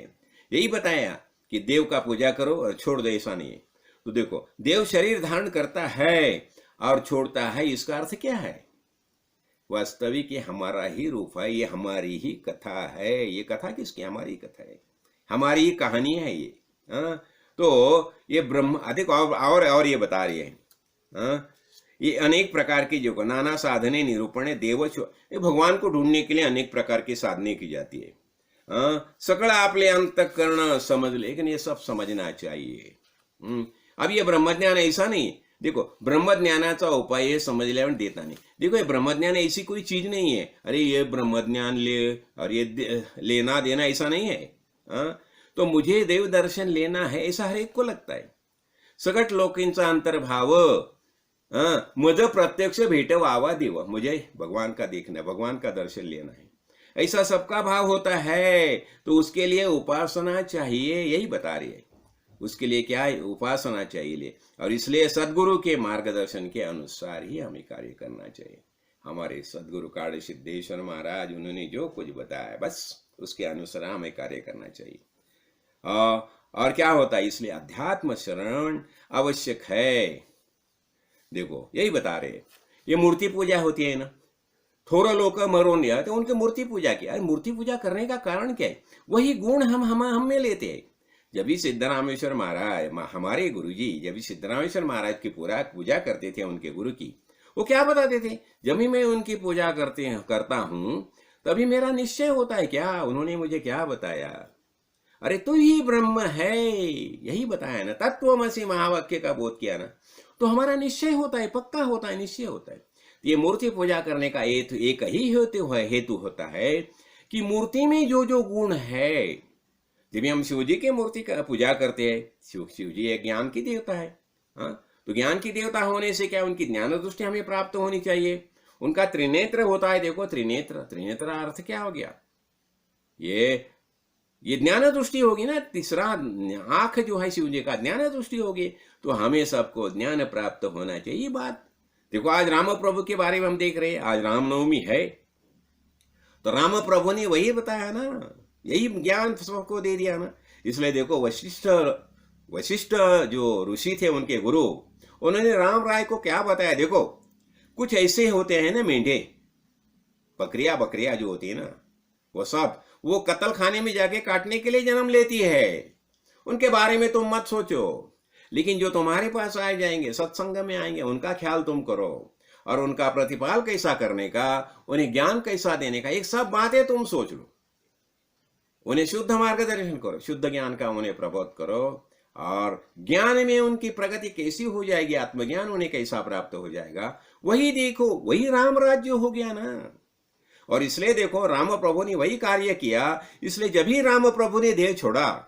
यही बताया कि देव का पूजा करो और छोड़ दो, ऐसा नहीं है। तो देखो, देव शरीर धारण करता है और छोड़ता है, इसका अर्थ क्या है? वास्तविक ये हमारा ही रूप है, ये हमारी ही कथा है। ये कथा किसकी? हमारी कथा है, हमारी ही कहानी है ये। तो ये ब्रह्म अधिक और ये बता रही है, ये अनेक प्रकार की जो नाना साधने निरूपण देव, ये भगवान को ढूंढने के लिए अनेक प्रकार की साधने की जाती है। सकल आपले अंतःकरण समझ, लेकिन ये सब समझना चाहिए। अब ये ब्रह्मज्ञान ऐसा नहीं, देखो ब्रह्मज्ञानाचा उपाय हे समजल्यावर देता नहीं। देखो ये ब्रह्मज्ञान ऐसी कोई चीज नहीं है, अरे ये ब्रह्मज्ञान ले और ये लेना देना ऐसा नहीं है। तो मुझे देव दर्शन लेना है ऐसा हर एक को लगता है। सगट लोकांचा अंतर्भाव, मुझे प्रत्यक्ष भेट वावा देव, मुझे भगवान का देखना, भगवान का दर्शन लेना है, ऐसा सबका भाव होता है। तो उसके लिए उपासना चाहिए, यही बता रही है। उसके लिए क्या है? उपासना चाहिए। और इसलिए सदगुरु के मार्गदर्शन के अनुसार ही हमें कार्य करना चाहिए। हमारे सदगुरु काड़ सिद्धेश्वर महाराज, उन्होंने जो कुछ बताया बस उसके अनुसार हमें कार्य करना चाहिए। और क्या होता है? इसलिए अध्यात्म शरण आवश्यक है। देखो यही बता रहे, ये मूर्ति पूजा होती है ना, थोड़ा लोग मरोन दिया तो उनकी मूर्ति पूजा किया। मूर्ति पूजा करने का कारण क्या है? वही गुण हम में लेते हैं। जब भी सिद्धरामेश्वर महाराज, हमारे गुरुजी जब भी सिद्धरामेश्वर महाराज की पूरा पूजा करते थे उनके गुरु की, वो क्या बताते थे? जब भी मैं उनकी पूजा करता हूं तभी मेरा निश्चय होता है। क्या उन्होंने मुझे क्या बताया? अरे तू ही ब्रह्म है, यही बताया ना, तत्वमसि महावाक्य का बोध किया ना, तो हमारा निश्चय होता है, पक्का होता है, निश्चय होता है। ये मूर्ति पूजा करने का एक ही हेतु होता है कि मूर्ति में जो जो गुण है, जब हम शिव जी की मूर्ति का पूजा करते हैं, शिव जी एक ज्ञान की देवता है। तो ज्ञान की देवता होने से क्या, उनकी ज्ञान दृष्टि हमें प्राप्त होनी चाहिए। उनका त्रिनेत्र होता है। देखो त्रिनेत्र अर्थ क्या हो गया? ये ज्ञान दृष्टि होगी ना, तीसरा आंख जो है शिव जी का ज्ञान दृष्टि होगी, तो हमें सबको ज्ञान प्राप्त होना चाहिए। बात देखो, आज राम प्रभु के बारे में हम देख रहे हैं, आज रामनवमी है, तो राम प्रभु ने वही बताया ना, यही ज्ञान सबको दे दिया ना। इसलिए देखो वशिष्ठ जो ऋषि थे, उनके गुरु, उन्होंने राम राय को क्या बताया? देखो कुछ ऐसे होते हैं ना, मेंढे, बकरिया जो होती है ना, वो कत्ल खाने में जाके काटने के लिए जन्म लेती है। उनके बारे में तुम मत सोचो, लेकिन जो तुम्हारे पास आ जाएंगे, सत्संग में आएंगे, उनका ख्याल तुम करो, और उनका प्रतिपाल कैसा करने का, उन्हें ज्ञान कैसा देने का, एक सब बातें तुम सोच लो। उन्हें शुद्ध मार्गदर्शन करो, शुद्ध ज्ञान का उन्हें प्रबोध करो, और ज्ञान में उनकी प्रगति कैसी हो जाएगी, आत्मज्ञान उन्हें कैसा प्राप्त हो जाएगा, वही देखो, वही राम राज्य हो गया ना। और इसलिए देखो राम प्रभु ने वही कार्य किया। इसलिए जब ही राम प्रभु ने देह छोड़ा,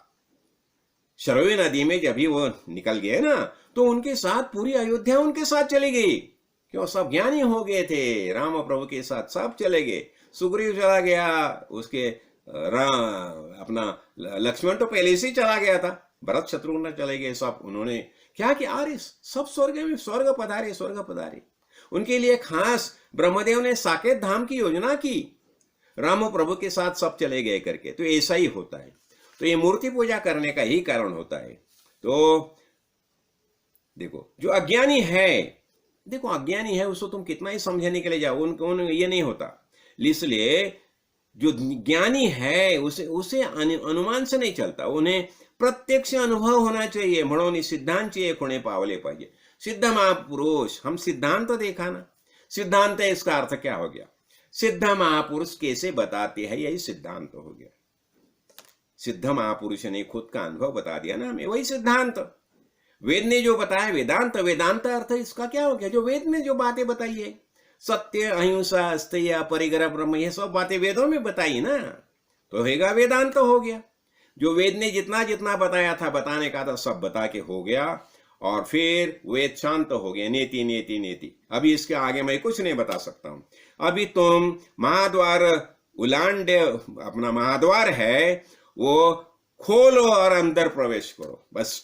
शरवी नदी में जब ही वो निकल गए ना, तो उनके साथ पूरी अयोध्या उनके साथ चली गई। क्यों? सब ज्ञानी हो गए थे, राम प्रभु के साथ सब चले गए। सुग्रीव चला गया, उसके अपना लक्ष्मण तो पहले से चला गया था, भरत शत्रुघ्न चले गए, सब उन्होंने क्या किया? अरे सब स्वर्ग पधारे। उनके लिए खास ब्रह्मदेव ने साकेत धाम की योजना की, राम प्रभु के साथ सब चले गए करके। तो ऐसा ही होता है। तो ये मूर्ति पूजा करने का ही कारण होता है। तो देखो जो अज्ञानी है, देखो अज्ञानी है उसको तुम कितना ही समझाने के लिए जाओ, उनको ये नहीं होता। इसलिए जो ज्ञानी है उसे उसे अनुमान से नहीं चलता, उन्हें प्रत्यक्ष अनुभव होना चाहिए। म्हणून सिद्धांची एक होणे पावले पाहिजे। सिद्ध महापुरुष, हम सिद्धांत देखा ना, सिद्धांत है इसका अर्थ क्या हो गया? सिद्ध महापुरुष कैसे बताते हैं, यही सिद्धांत हो गया। सिद्ध महापुरुष ने खुद का अनुभव बता दिया ना हमें, वही सिद्धांत। वेद ने जो बताया वेदांत, वेदांत अर्थ इसका क्या हो गया? जो वेद में जो बातें बताई है, सत्य, अहिंसा, अस्तेय, परिग्रह, ब्रह्म, ये सब बातें वेदों में बताई ना, तो होगा वेदांत हो गया। जो वेद ने जितना जितना बताया था, बताने का था, सब बता के हो गया, और फिर वेद शांत हो गया। नेति नेति नेति। अभी इसके आगे मैं कुछ नहीं बता सकता हूं। अभी तुम महाद्वार उलांड, अपना महाद्वार है वो खोलो और अंदर प्रवेश करो, बस।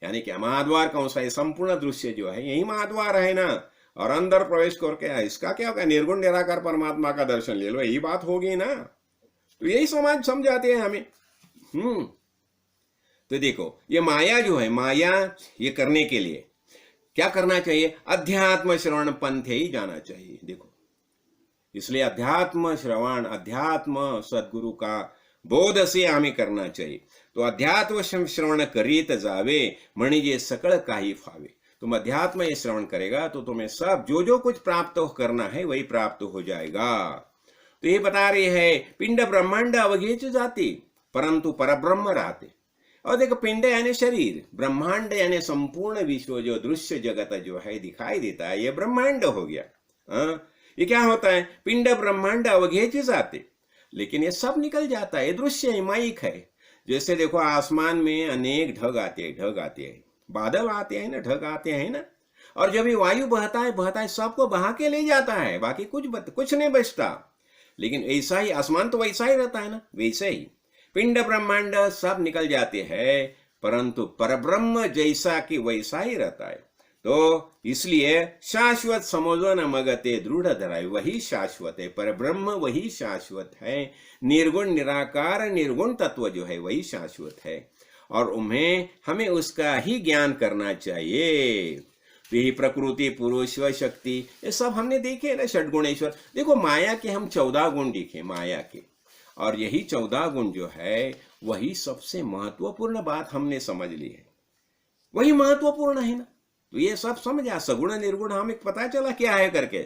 यानी क्या महाद्वार कौन सा है? संपूर्ण दृश्य जो है यही महाद्वार है ना, और अंदर प्रवेश करके इसका क्या होगा? निर्गुण निराकार परमात्मा का दर्शन ले लो, यही बात होगी ना। तो यही समाज समझाते हैं हमें। तो देखो ये माया जो है, माया ये करने के लिए क्या करना चाहिए? अध्यात्म श्रवण पंथ ही जाना चाहिए। देखो इसलिए अध्यात्म श्रवण, अध्यात्म सद्गुरु का बोध से हमें करना चाहिए। तो अध्यात्म श्रवण करीत जावे, म्हणजे सकळ काही फावे। तुम अध्यात्म ये श्रवण करेगा तो तुम्हें सब जो जो कुछ प्राप्त करना है वही प्राप्त हो जाएगा। तो ये बता रही है पिंड ब्रह्मांड अवघेच जाते, परंतु परब्रह्म रहते। और देखो पिंड यानी शरीर, ब्रह्मांड यानी संपूर्ण विश्व, जो दृश्य जगत जो है दिखाई देता है, ये ब्रह्मांड हो गया। ये क्या होता है? पिंड ब्रह्मांड अवघेच जाते, लेकिन ये सब निकल जाता है, ये दृश्य है, माइक है। जैसे देखो आसमान में अनेक ढग आते हैं, बादल आते हैं ना, ढग आते हैं ना, और जब ये वायु बहता है सबको बहा के ले जाता है, बाकी कुछ नहीं बचता। लेकिन ऐसा ही आसमान तो वैसा ही रहता है ना, वैसे ही पिंड ब्रह्मांड सब निकल जाते हैं, परंतु परब्रह्म जैसा कि वैसा ही रहता है। तो इसलिए शाश्वत समझो न मगते दृढ़ धराए, वही शाश्वत है, परब्रह्म वही शाश्वत है। निर्गुण निराकार निर्गुण तत्व जो है वही शाश्वत है, और हमें उसका ही ज्ञान करना चाहिए। तो यही प्रकृति, पुरुष व शक्ति, ये सब हमने देखे ना, षड्गुणेश्वर। देखो माया के हम 14 गुण दिखे माया के, और यही 14 गुण जो है वही सबसे महत्वपूर्ण बात हमने समझ ली है, वही महत्वपूर्ण है ना। तो ये सब समझा, सगुण निर्गुण हमें पता चला क्या है करके।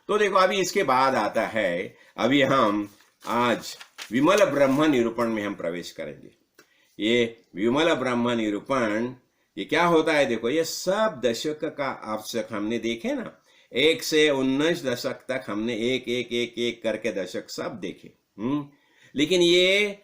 तो देखो अभी इसके बाद आता है, अभी हम आज विमल ब्रह्म निरूपण में हम प्रवेश करेंगे। ये विमल ब्रह्म निरूपण ये क्या होता है? देखो ये सब दशक का आवश्यक हमने देखे ना, 1 से 19 दशक तक हमने एक एक एक एक करके दशक सब देखे। लेकिन ये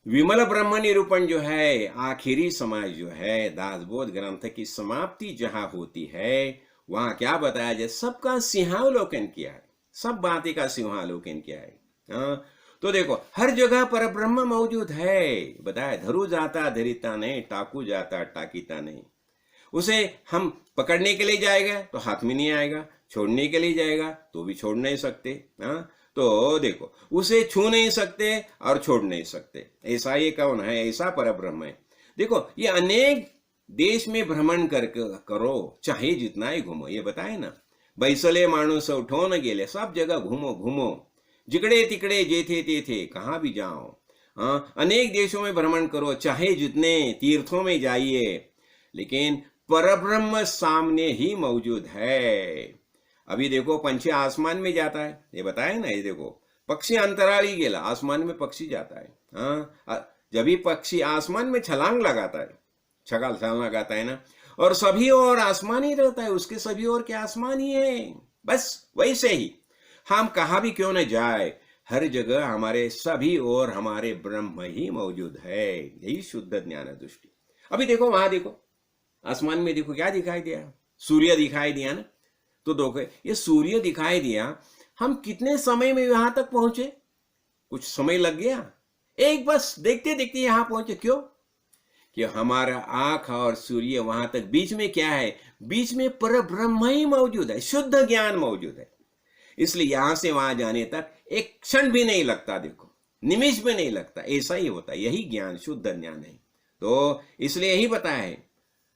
विमल ब्रह्म निरूपण जो है, आखिरी समाज जो है, दासबोध ग्रंथ की समाप्ति जहां होती है, वहां क्या बताया जाए? सबका सिंहावलोकन किया है, सब बातें का सिंहावलोकन किया है। तो देखो हर जगह पर ब्रह्म मौजूद है, बताया धरू जाता धरिता नहीं, टाकू जाता टाकीता नहीं। उसे हम पकड़ने के लिए जाएगा तो हाथ में नहीं आएगा, छोड़ने के लिए जाएगा तो भी छोड़ नहीं सकते। तो देखो उसे छू नहीं सकते और छोड़ नहीं सकते, ऐसा ये कौन है? ऐसा परब्रह्म है। देखो ये अनेक देश में भ्रमण करो, चाहे जितना ही घूमो, ये बताए ना, बैसले माणूस उठून गेले, सब जगह घूमो, जिकडे तिकडे जेथे तेथे कहाँ भी जाओ। अनेक देशों में भ्रमण करो, चाहे जितने तीर्थों में जाइए, लेकिन परब्रह्म सामने ही मौजूद है। अभी देखो पंछी आसमान में जाता है, ये बताए ना, ये देखो पक्षी अंतराल ही गेला, आसमान में पक्षी जाता है। जब भी पक्षी आसमान में छलांग लगाता है, छलांग लगाता है ना, और सभी और आसमान ही रहता है, उसके सभी और के आसमान ही है। बस वैसे ही हम कहाँ भी क्यों न जाए, हर जगह हमारे सभी और हमारे ब्रह्म ही मौजूद है, यही शुद्ध ज्ञान दृष्टि। अभी देखो वहां देखो आसमान में देखो क्या दिखाई दिया? सूर्य दिखाई दिया ना। तो देखो ये सूर्य दिखाई दिया, हम कितने समय में यहां तक पहुंचे? कुछ समय लग गया, एक बस देखते देखते यहां पहुंचे। क्यों? कि हमारा आंख और सूर्य वहां तक बीच में क्या है? बीच में परब्रह्म ही मौजूद है, शुद्ध ज्ञान मौजूद है। इसलिए यहां से वहां जाने तक एक क्षण भी नहीं लगता। देखो निमिष में नहीं लगता, ऐसा ही होता है। यही ज्ञान, शुद्ध ज्ञान है। तो इसलिए यही बताया है।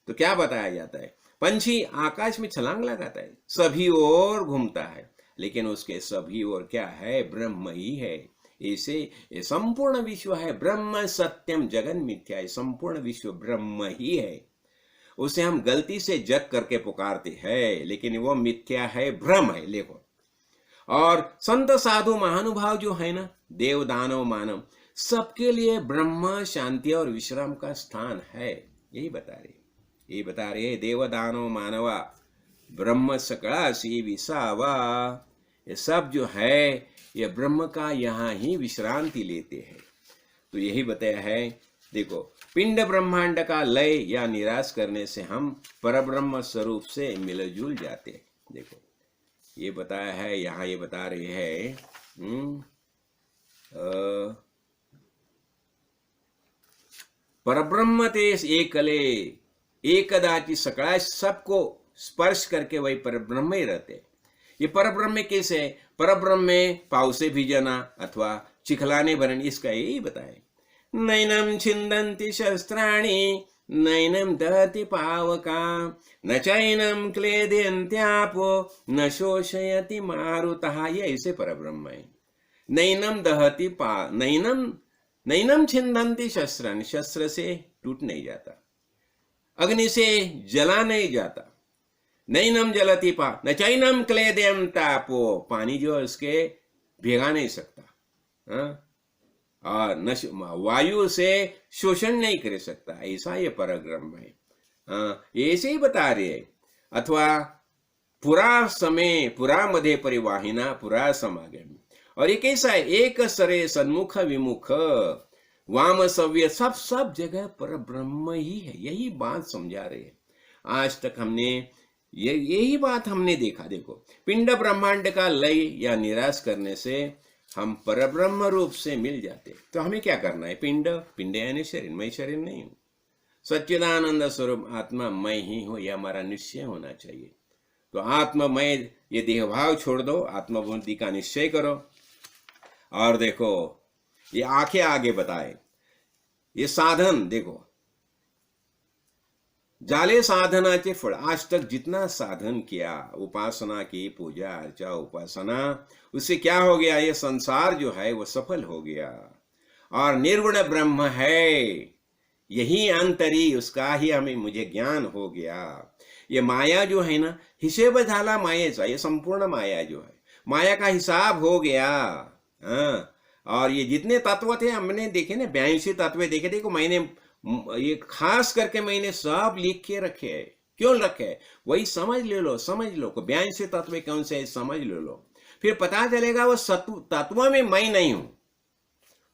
तो क्या बताया जाता है? पंछी आकाश में छलांग लगाता है, सभी ओर घूमता है, लेकिन उसके सभी ओर क्या है? ब्रह्म ही है। ऐसे ये संपूर्ण विश्व है, ब्रह्म सत्यम जगन मिथ्या है, संपूर्ण विश्व ब्रह्म ही है। उसे हम गलती से जग करके पुकारते हैं, लेकिन वो मिथ्या है, भ्रम है। देखो, और संत साधु महानुभाव जो है ना, देव दानव मानव, सबके लिए ब्रह्म शांति और विश्राम का स्थान है। यही बता रहे देव दानव मानवा ब्रह्म सकळासी विसावा। ये सब जो है ये ब्रह्म का यहाँ ही विश्रांति लेते हैं। तो यही बताया है। देखो, पिंड ब्रह्मांड का लय या निराश करने से हम परब्रह्म स्वरूप से मिलजुल जाते हैं। देखो, ये बताया है यहाँ, ये बता रहे हैं परब्रह्म तेज एकले एकदाची सकाळ, सबको स्पर्श करके वही परब्रह्म ही रहते। ये परब्रह्म कैसे? परब्रह्म में पावसे भीजना अथवा चिखलाने भरन, इसका यही बताए। नैनम छिंदन्ति शस्त्राणि नैनम दहति पावका न चैनम क्लेदयन्त्यापो न शोषयति मारुतः। ये ऐसे परब्रह्म है। नैनम दहति नैनम छिंदन्ति शस्त्राणि, शस्त्र से टूट नहीं जाता, अग्नि से जला नहीं जाता। नैनम जलति पा न चैनम क्लेदयम तापो, पानी जो है उसके भिगा नहीं सकता, और वायु से शोषण नहीं कर सकता। ऐसा ये परब्रह्म है। ऐसे ही बता रहे। अथवा पुरा मध्ये परिवाहिना पुरा समागम, और ये कैसा है? एक सरे सन्मुख विमुख वाम सव्य, सब जगह परब्रह्म ही है। यही बात समझा रहे हैं। आज तक हमने यही बात हमने देखा। देखो, पिंड ब्रह्मांड का लय या निराश करने से हम परब्रह्म रूप से मिल जाते। तो हमें क्या करना है? पिंड यानी शरीर, मैं शरीर नहीं हूं। सच्चिदानंद स्वरूप आत्मा मैं ही हूं, यह हमारा निश्चय होना चाहिए। तो आत्ममय ये देहभाव छोड़ दो, आत्मबुद्धि का निश्चय करो। और देखो, ये आंखें आगे बताए, ये साधन देखो, जाले साधनाचे फळ। आज तक जितना साधन किया, उपासना की, पूजा अर्चा उपासना, उससे क्या हो गया? ये संसार जो है वो सफल हो गया, और निर्गुण ब्रह्म है, यही अंतरी, उसका ही मुझे ज्ञान हो गया। ये माया जो है ना, हिशेब झाला मायेचा, ये संपूर्ण माया जो है, माया का हिसाब हो गया। और ये जितने तत्व थे हमने देखे ना, 82 तत्व देखे। देखो, मैंने ये खास करके मैंने सब लिख के रखे है। क्यों रखे है? वही समझ लो 82 तत्व कौन से समझ लो, फिर पता चलेगा वो तत्व में मैं नहीं हूं।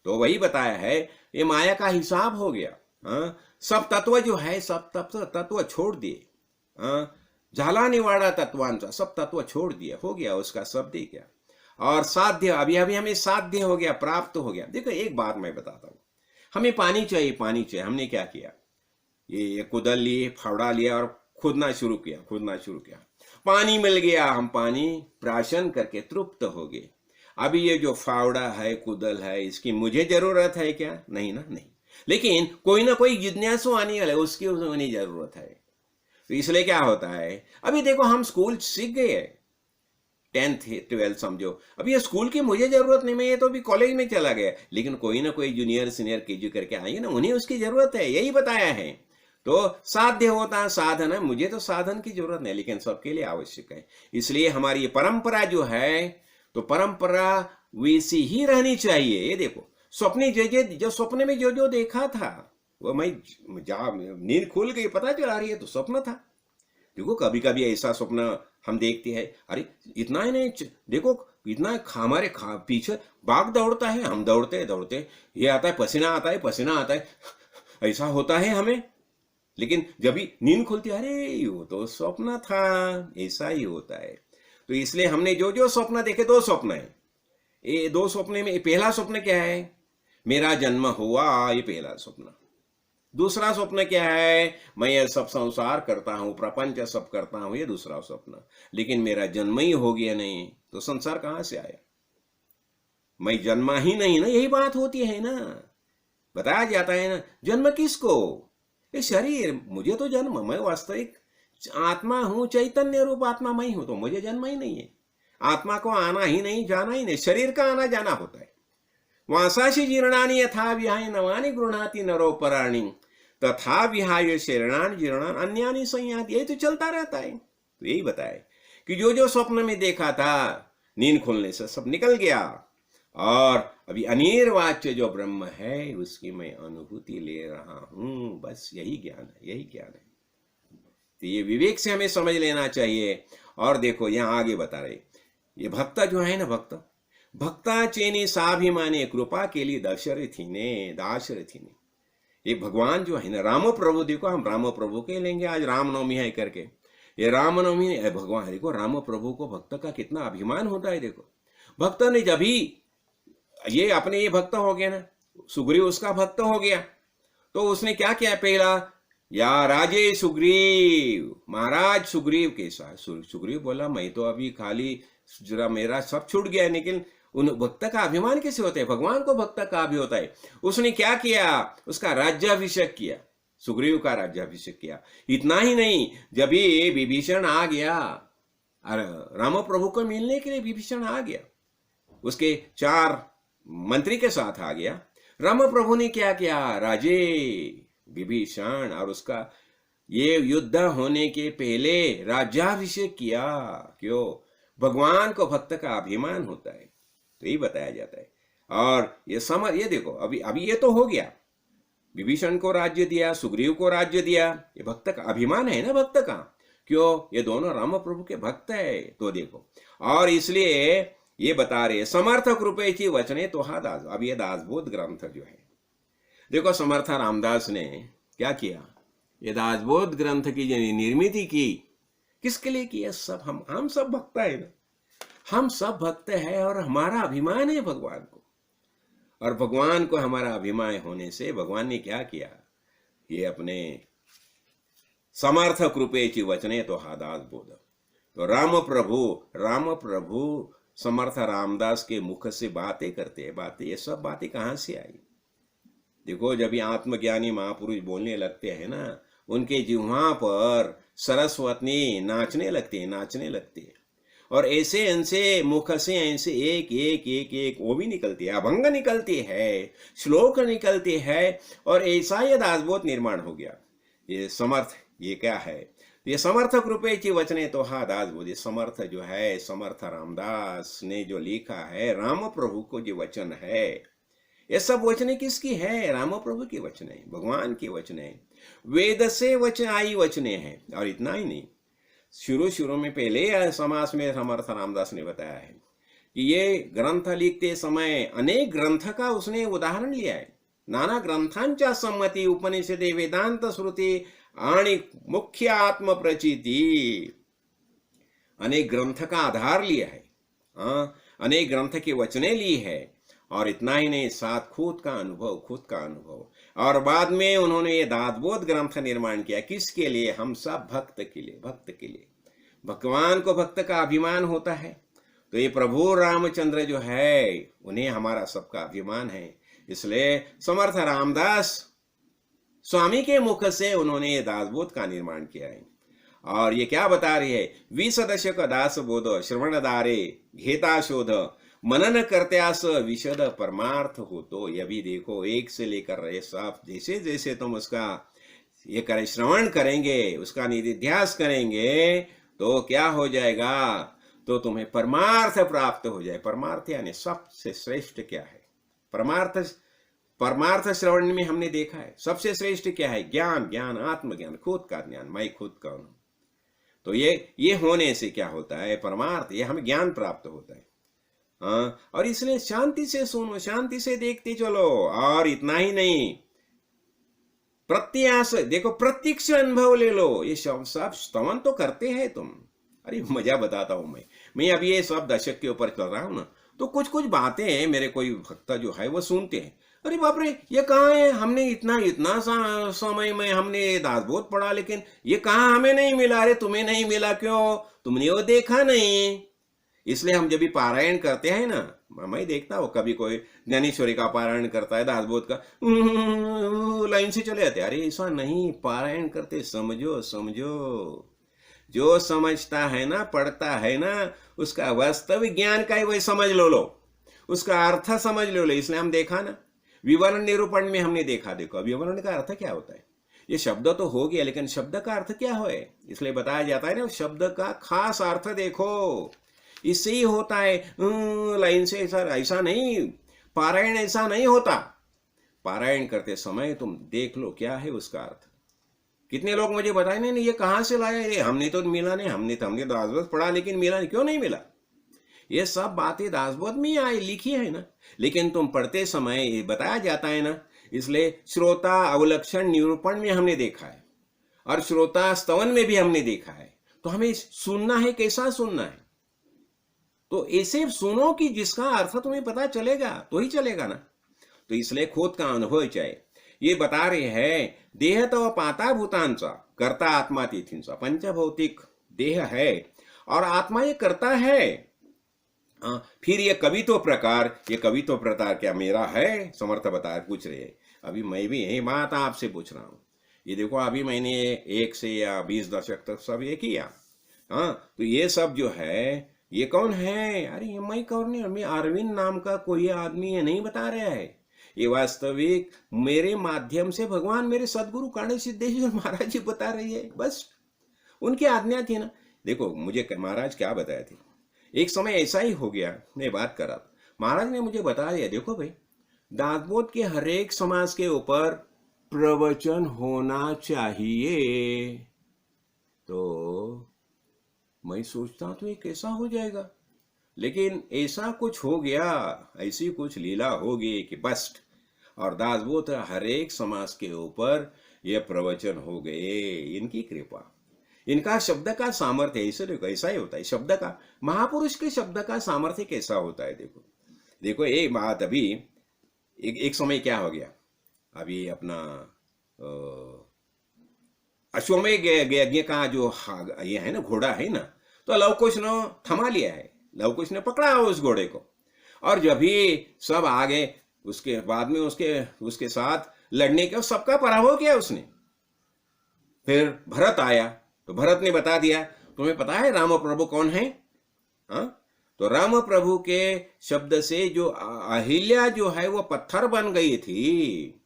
तो वही बताया है, ये माया का हिसाब हो गया। सब तत्व जो है, सब तत्व छोड़ दिए। झाला निवाड़ा तत्वांचा, सब तत्व छोड़ दिया, हो गया उसका शब्द ही क्या। और साध्य, अभी हमें साध्य हो गया, प्राप्त हो गया। देखो, एक बात मैं बताता हूं, हमें पानी चाहिए। हमने क्या किया? ये कुदल लिए, फावड़ा लिया और खोदना शुरू किया। पानी मिल गया, हम पानी प्राशन करके तृप्त हो गए। अभी ये जो फावड़ा है, कुदल है, इसकी मुझे जरूरत है क्या? नहीं ना, नहीं। लेकिन कोई ना कोई जिज्ञासु आने वाला है, उसकी होने जरूरत है। तो इसलिए क्या होता है, अभी देखो हम स्कूल सीख गए, 10th 12th समझो, अब ये स्कूल की मुझे जरूरत नहीं, मैं ये तो अभी कॉलेज में चला गया, लेकिन कोई ना कोई जूनियर सीनियर केजी करके आएंगे ना, उन्हें उसकी जरूरत है। यही बताया है। तो साध्य होता है साधन है, मुझे तो साधन की जरूरत नहीं, लेकिन सबके लिए आवश्यक है। इसलिए हमारी परंपरा जो है, तो परंपरा वैसी ही रहनी चाहिए। ये देखो, स्वप्ने जो स्वप्न में जो देखा था, वो मैं नींद खुल गई, पता चला रही है तो स्वप्न था। देखो, कभी कभी ऐसा स्वप्न हम देखते हैं, अरे इतना ही नहीं, देखो इतना हमारे पीछे बाघ दौड़ता है, हम दौड़ते ये आता है, पसीना आता है, ऐसा होता है हमें। लेकिन जब भी नींद खुलती है, अरे वो तो स्वप्न था। ऐसा ही होता है। तो इसलिए हमने जो स्वप्न देखे, 2 स्वप्न है। ये 2 स्वप्न में पहला स्वप्न क्या है? मेरा जन्म हुआ, ये पहला स्वप्न। दूसरा स्वप्न क्या है? मैं ये सब संसार करता हूं, प्रपंच सब करता हूं, ये दूसरा स्वप्न। लेकिन मेरा जन्म ही हो गया नहीं, तो संसार कहां से आया? मैं जन्मा ही नहीं ना, यही बात होती है ना। बताया जाता है ना, जन्म किसको? ये शरीर, मुझे तो जन्म, मैं वास्तविक आत्मा हूं, चैतन्य रूप आत्मा मैं हूं, तो मुझे जन्म ही नहीं है। आत्मा को आना ही नहीं, जाना ही नहीं, शरीर का आना जाना होता है। वासाशी जीर्णानि यथा विहाय नवानि गृह्णाति नरोपराणि तथा विहाय शरीराणि जीर्णानि अन्यानि संयाति। यही तो चलता रहता है। तो यही बताए कि जो जो स्वप्न में देखा था, नींद खुलने से सब निकल गया, और अभी अनिर्वाच्य जो ब्रह्म है उसकी मैं अनुभूति ले रहा हूं। बस यही ज्ञान है, यही ज्ञान है। तो ये विवेक से हमें समझ लेना चाहिए। और देखो यहां आगे बता रहे, ये भक्त जो है ना, भक्ता चेनी साभिमानी कृपा के लिए दाशरथी ने ये भगवान जो है ना, राम प्रभु, देखो हम राम प्रभु के लेंगे, आज रामनवमी है करके, ये रामनवमी भगवान, देखो राम प्रभु को भक्त का कितना अभिमान होता है। देखो भक्त ने जब ही ये अपने ये भक्त हो गया ना, सुग्रीव उसका भक्त हो गया, तो उसने क्या किया, पहला या राजे सुग्रीव, महाराज सुग्रीव के साथ। सुग्रीव बोला मैं तो अभी खाली जरा मेरा सब छूट गया, लेकिन उन भक्त का अभिमान कैसे होता है? भगवान को भक्त का भी होता है। उसने क्या किया, उसका राज्याभिषेक किया, सुग्रीव का राज्याभिषेक किया। इतना ही नहीं, जब ये विभीषण आ गया, राम प्रभु को मिलने के लिए विभीषण आ गया, उसके 4 मंत्री के साथ आ गया, राम प्रभु ने क्या किया, राजे विभीषण और उसका ये युद्ध होने के पहले राज्याभिषेक किया। क्यों? भगवान को भक्त का अभिमान होता है, तो यही बताया जाता है। और ये देखो अभी ये तो हो गया, विभीषण को राज्य दिया, सुग्रीव को राज्य दिया, ये भक्त का अभिमान है ना, भक्त का। क्यों? ये दोनों राम प्रभु के भक्त है। तो देखो, और इसलिए ये बता रहे समर्थक रूपे की वचने तो हा दास। अब ये दासबोध ग्रंथ जो है, देखो समर्थ रामदास ने क्या किया, ये दासबोध ग्रंथ की जो निर्मित की, किसके लिए किया? सब हम सब भक्त है ना, हम सब भक्त है, और हमारा अभिमान है भगवान को, और भगवान को हमारा अभिमान होने से भगवान ने क्या किया, ये अपने समर्थक रूपे की वचने तो हा दासबोध। तो राम प्रभु समर्थ रामदास के मुख से बातें करते हैं, बातें, ये सब बातें कहां से आई? देखो जब ये आत्मज्ञानी महापुरुष बोलने लगते हैं ना, उनके जिह्वा पर सरस्वती नाचने लगते हैं, और ऐसे इनसे मुख से ऐसे एक वो भी निकलती है, अभंग निकलती है, श्लोक निकलते हैं, और ऐसा ये दासबोध निर्माण हो गया। ये समर्थ, ये क्या है? ये समर्थक रूपे की वचने तो हा दासबोध। ये समर्थ जो है, समर्थ रामदास ने जो लिखा है, राम प्रभु को जो वचन है, ये सब वचने किसकी है? राम प्रभु की वचने, भगवान की वचने, वेद से वचन आई वचने हैं। और इतना ही नहीं, शुरू में पहले समास में समर्थ रामदास ने बताया है कि ये ग्रंथ लिखते समय अनेक ग्रंथ का उसने उदाहरण लिया है। नाना ग्रंथांच्या सम्मती उपनिषदे वेदांत श्रुति आणि मुख्य आत्म प्रचिति, अनेक ग्रंथ का आधार लिया है, अनेक ग्रंथ के वचने ली है। और इतना ही नहीं, साथ खुद का अनुभव, और बाद में उन्होंने ये दासबोध ग्रंथ निर्माण किया। किसके लिए? हम सब भक्त के लिए। भगवान को भक्त का अभिमान होता है, तो ये प्रभु रामचंद्र जो है, उन्हें हमारा सबका अभिमान है। इसलिए समर्थ रामदास स्वामी के मुख से उन्होंने ये दासबोध का निर्माण किया है। और ये क्या बता रही है? 20 दशक दासबोध श्रवणदारे घेता शोध मनन करत्यास विशद परमार्थ हो। तो ये भी देखो, एक से लेकर रहे सब, जैसे जैसे तुम उसका ये करें, श्रवण करेंगे, उसका निधिध्यास करेंगे, तो क्या हो जाएगा? तो तुम्हें परमार्थ प्राप्त हो जाए। परमार्थ यानी सबसे श्रेष्ठ क्या है? परमार्थ श्रवण में हमने देखा है सबसे श्रेष्ठ क्या है? ज्ञान, आत्मज्ञान, खुद का ज्ञान, मैं खुद का हूं। तो ये होने से क्या होता है? परमार्थ, ये हमें ज्ञान प्राप्त होता है। और इसलिए शांति से सुनो, शांति से देखते चलो। और इतना ही नहीं, प्रत्यास, देखो प्रत्यक्ष अनुभव ले लो। ये सब स्तवन तो करते हैं तुम। अरे मजा बताता हूं मैं अभी ये सब दशक के ऊपर चल रहा हूं ना, तो कुछ बातें मेरे कोई भक्त जो है वो सुनते हैं। अरे बाप रे, ये कहाँ है? हमने इतना समय में हमने दासबोध पढ़ा, लेकिन ये कहाँ हमें नहीं मिला? अरे तुम्हें नहीं मिला क्यों? तुमने वो देखा नहीं। इसलिए हम जब भी पारायण करते हैं ना, मैं देखता हूँ कभी कोई ज्ञानेश्वरी का पारायण करता है, दासबोध का लाइन से चले जाते, अरे ऐसा नहीं, पारायण करते समझो समझो। जो समझता है ना, पढ़ता है ना, उसका वास्तविक ज्ञान का ही वही समझ लो, उसका अर्थ समझ लो। इसलिए हम देखा ना, विवरण निरूपण में हमने देखा, देखो विवरण का अर्थ क्या होता है। ये शब्द तो हो गया, लेकिन शब्द का अर्थ क्या है, इसलिए बताया जाता है ना, शब्द का खास अर्थ देखो, इससे ही होता है। लाइन से ऐसा ऐसा नहीं, पारायण ऐसा नहीं होता। पारायण करते समय तुम देख लो क्या है उसका अर्थ। कितने लोग मुझे बताए, नहीं ये कहाँ से लाया, ये हमने तो मिला नहीं, हमने दासबोध पढ़ा लेकिन मिला नहीं। क्यों नहीं मिला? ये सब बातें दासबोध में आई लिखी है ना, लेकिन तुम पढ़ते समय ये बताया जाता है ना। इसलिए श्रोता अवलक्षण निरूपण में हमने देखा है, और श्रोता स्तवन में भी हमने देखा है। तो हमें सुनना है, कैसा सुनना है, तो ऐसे सुनो कि जिसका अर्थ तुम्हें पता चलेगा तो ही चलेगा ना। तो इसलिए खुद का अनुभव चाहिए। ये बता रहे हैं, देह तो पाता भूतांचा करता आत्मा तिथींचा, पंचभौतिक देह है और आत्मा ये करता है। फिर ये कवित्व प्रकार, ये कवित्व प्रकार क्या मेरा है? समर्थ बता पूछ रहे हैं। अभी मैं भी यही बात आपसे पूछ रहा हूँ। ये देखो अभी मैंने 1 से या 20 दशक तक सब ये किया। तो ये सब जो है ये कौन है? अरे ये मैं कौन नहीं, मैं अरविंद नाम का कोई आदमी ये नहीं बता रहा है। ये वास्तविक मेरे माध्यम से भगवान मेरे सदगुरु काणे सिद्धेश्वर महाराज जी बता रही है, बस उनकी आज्ञा थी ना। देखो मुझे महाराज क्या बताए थे, एक समय ऐसा ही हो गया, मैं बात कर रहा था, महाराज ने मुझे बता दिया, देखो भाई दासबोध के हर एक समाज के ऊपर प्रवचन होना चाहिए। तो मैं सोचता तो ये कैसा हो जाएगा, लेकिन ऐसा कुछ हो गया, ऐसी कुछ लीला होगी कि बस, और दासबोध हर एक समाज के ऊपर ये प्रवचन हो गए, इनकी कृपा, इनका शब्द का सामर्थ्य। ऐसे देखो ऐसा ही होता है शब्द का, महापुरुष के शब्द का सामर्थ्य कैसा होता है। देखो देखो एक बात, अभी एक समय क्या हो गया, अभी अपना अश्वमेध यज्ञ का जो ये है ना, घोड़ा है ना, तो लवकुश ने थमा लिया है, लवकुश ने पकड़ा उस घोड़े को, और जब भी सब आगे उसके बाद में उसके साथ लड़ने के सबका पराभव किया उसने। फिर भरत आया, तो भरत ने बता दिया, तुम्हें पता है राम प्रभु कौन है? तो राम प्रभु के शब्द से जो अहिल्या जो है वो पत्थर बन गई थी,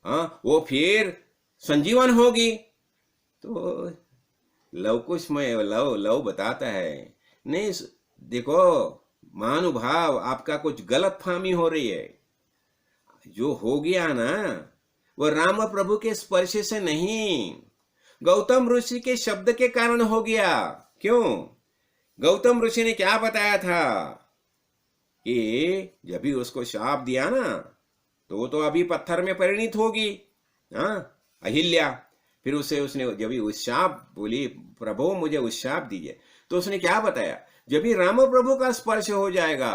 वो फिर संजीवन होगी। तो लवकुश में लव बताता है, नहीं देखो महानुभाव, आपका कुछ गलत फहमी हो रही है। जो हो गया ना वो राम प्रभु के स्पर्श से नहीं, गौतम ऋषि के शब्द के कारण हो गया। क्यों? गौतम ऋषि ने क्या बताया था कि जब भी उसको शाप दिया ना, तो वो तो अभी पत्थर में परिणित होगी अहिल्या। फिर उसने जब भी उस शाप बोली, प्रभु मुझे उस शाप दीजिए, तो उसने क्या बताया, जब भी राम प्रभु का स्पर्श हो जाएगा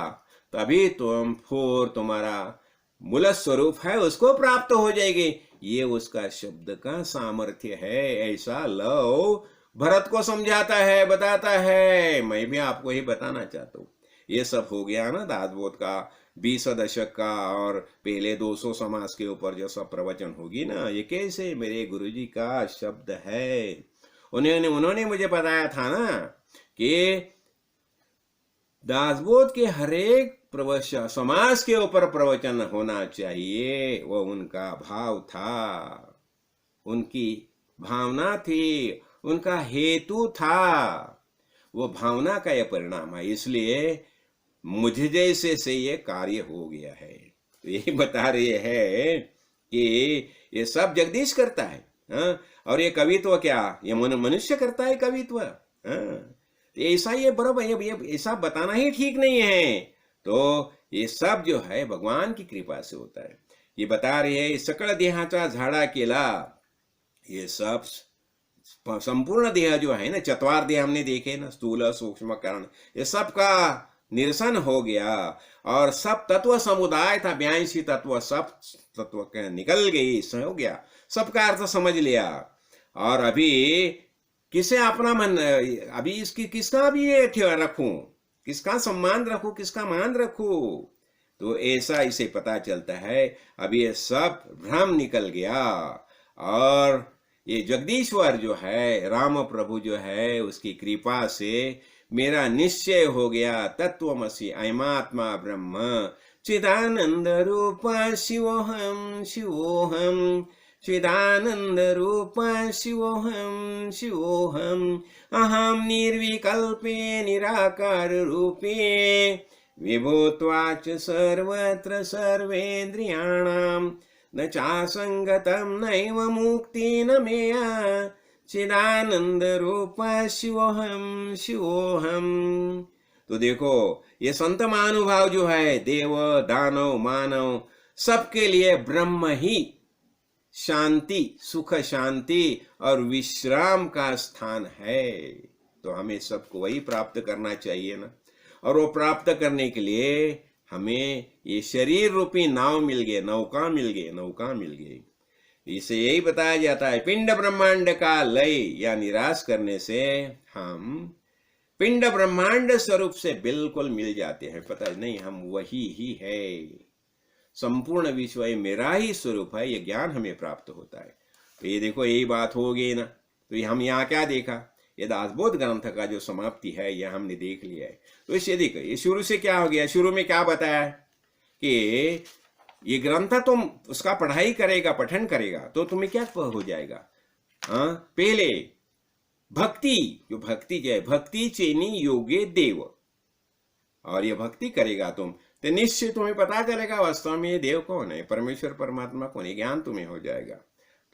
तभी तुम्हारा मूल स्वरूप है उसको प्राप्त हो जाएगी। ये उसका शब्द का सामर्थ्य है। ऐसा लव भरत को समझाता है, बताता है। मैं भी आपको ही बताना चाहता हूँ। ये सब हो गया ना दासबोध का 20 दशक का, और पहले 200 समाज के ऊपर जो सब प्रवचन होगी ना, ये कैसे मेरे गुरुजी का शब्द है। उन्होंने मुझे बताया था ना कि दासबोध के हरेक प्रवचन समाज के ऊपर प्रवचन होना चाहिए। वो उनका भाव था, उनकी भावना थी, उनका हेतु था। वो भावना का यह परिणाम है, इसलिए मुझे जैसे से ये कार्य हो गया है। तो यही बता रहे हैं कि ये सब जगदीश करता है। और ये कवित्व क्या, ये मनुष्य करता है कवित्व। ऐसा ये बराबर, ये ऐसा बताना ही ठीक नहीं है। तो ये सब जो है भगवान की कृपा से होता है। ये बता रहे हैं, सकळ देहाचा झाडा केला, ये सब संपूर्ण देह जो है ना, चतवार देह हमने देखे ना, स्थूल सूक्ष्म कारण, ये सब का निरसन हो गया, और सब तत्व समुदाय था 82 तत्व, सब तत्व निकल गई, हो गया, सबका अर्थ समझ लिया। और अभी किसे अपना मन, अभी इसकी किसका भी ये रखूं, किसका सम्मान रखूं, किसका मान रखूं। तो ऐसा इसे पता चलता है अब ये सब भ्रम निकल गया, और ये जगदीश्वर जो है, राम प्रभु जो है, उसकी कृपा से मेरा निश्चय हो गया, तत्वमसि अयमात्मा ब्रह्म चिदानंद रूप शिवोहम शिवोहम, चिदानंद रूप शिवोहम शिवोहम, अहम निर्विकल्पे निराकार रूपे विभूत्वाच सर्वत्र सर्वेन्द्रियाणां न चासंगतं नैव मुक्तिर्न मेया, चिदानंद रूप शिवोहम शिवोहम। तो देखो ये संत महानुभाव जो है, देव दानव मानव सबके लिए ब्रह्म ही शांति, सुख शांति और विश्राम का स्थान है। तो हमें सबको वही प्राप्त करना चाहिए ना, और वो प्राप्त करने के लिए हमें ये शरीर रूपी नाव मिल गए, नौका मिल गई, नौका मिल गई। इसे यही बताया जाता है पिंड ब्रह्मांड का लय या निराश करने से हम पिंड ब्रह्मांड स्वरूप से बिल्कुल मिल जाते हैं। पता नहीं हम वही ही है, संपूर्ण विश्व मेरा ही स्वरूप है, ये ज्ञान हमें प्राप्त होता है। तो ये देखो यही बात हो गई ना। तो हम यहाँ क्या देखा, ये दासबोध ग्रंथ का जो समाप्ति है यह हमने देख लिया है। तो इसे देखो ये शुरू से क्या हो गया, शुरू में क्या बताया कि ये ग्रंथ तुम उसका पढ़ाई करेगा, पठन करेगा तो तुम्हें क्या हो जाएगा। हाँ, पहले भक्ति, जो भक्ति जो है, भक्ति चेनी योगे देव, और ये भक्ति करेगा तुम तो निश्चित तुम्हें पता चलेगा वास्तव में ये देव कौन है, परमेश्वर परमात्मा कौन है, ज्ञान तुम्हें हो जाएगा।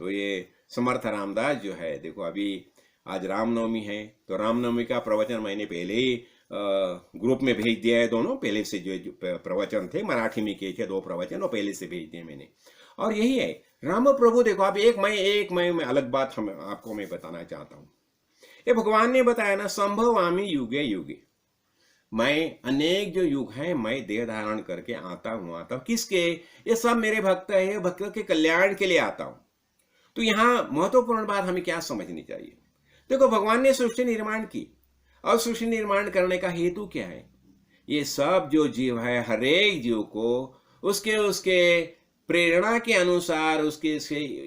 तो ये समर्थ रामदास जो है, देखो अभी आज रामनवमी है, तो रामनवमी का प्रवचन मैंने पहले ही ग्रुप में भेज दिया है। दोनों पहले से जो प्रवचन थे मराठी में किए थे 2 प्रवचन, वो पहले से भेज दिए मैंने। और यही है राम प्रभु। देखो आप एक मई में अलग बात हम आपको मैं बताना चाहता हूँ। ये भगवान ने बताया ना, संभवामि युगे युगे, मैं अनेक जो युग हैं मैं देह धारण करके आता हूँ किसके, ये सब मेरे भक्त है, भक्त के कल्याण के लिए आता हूँ। तो यहाँ महत्वपूर्ण बात हमें क्या समझनी चाहिए। देखो भगवान ने सृष्टि निर्माण की, और सृष्टि निर्माण करने का हेतु क्या है, ये सब जो जीव है हर एक जीव को उसके उसके प्रेरणा के अनुसार, उसके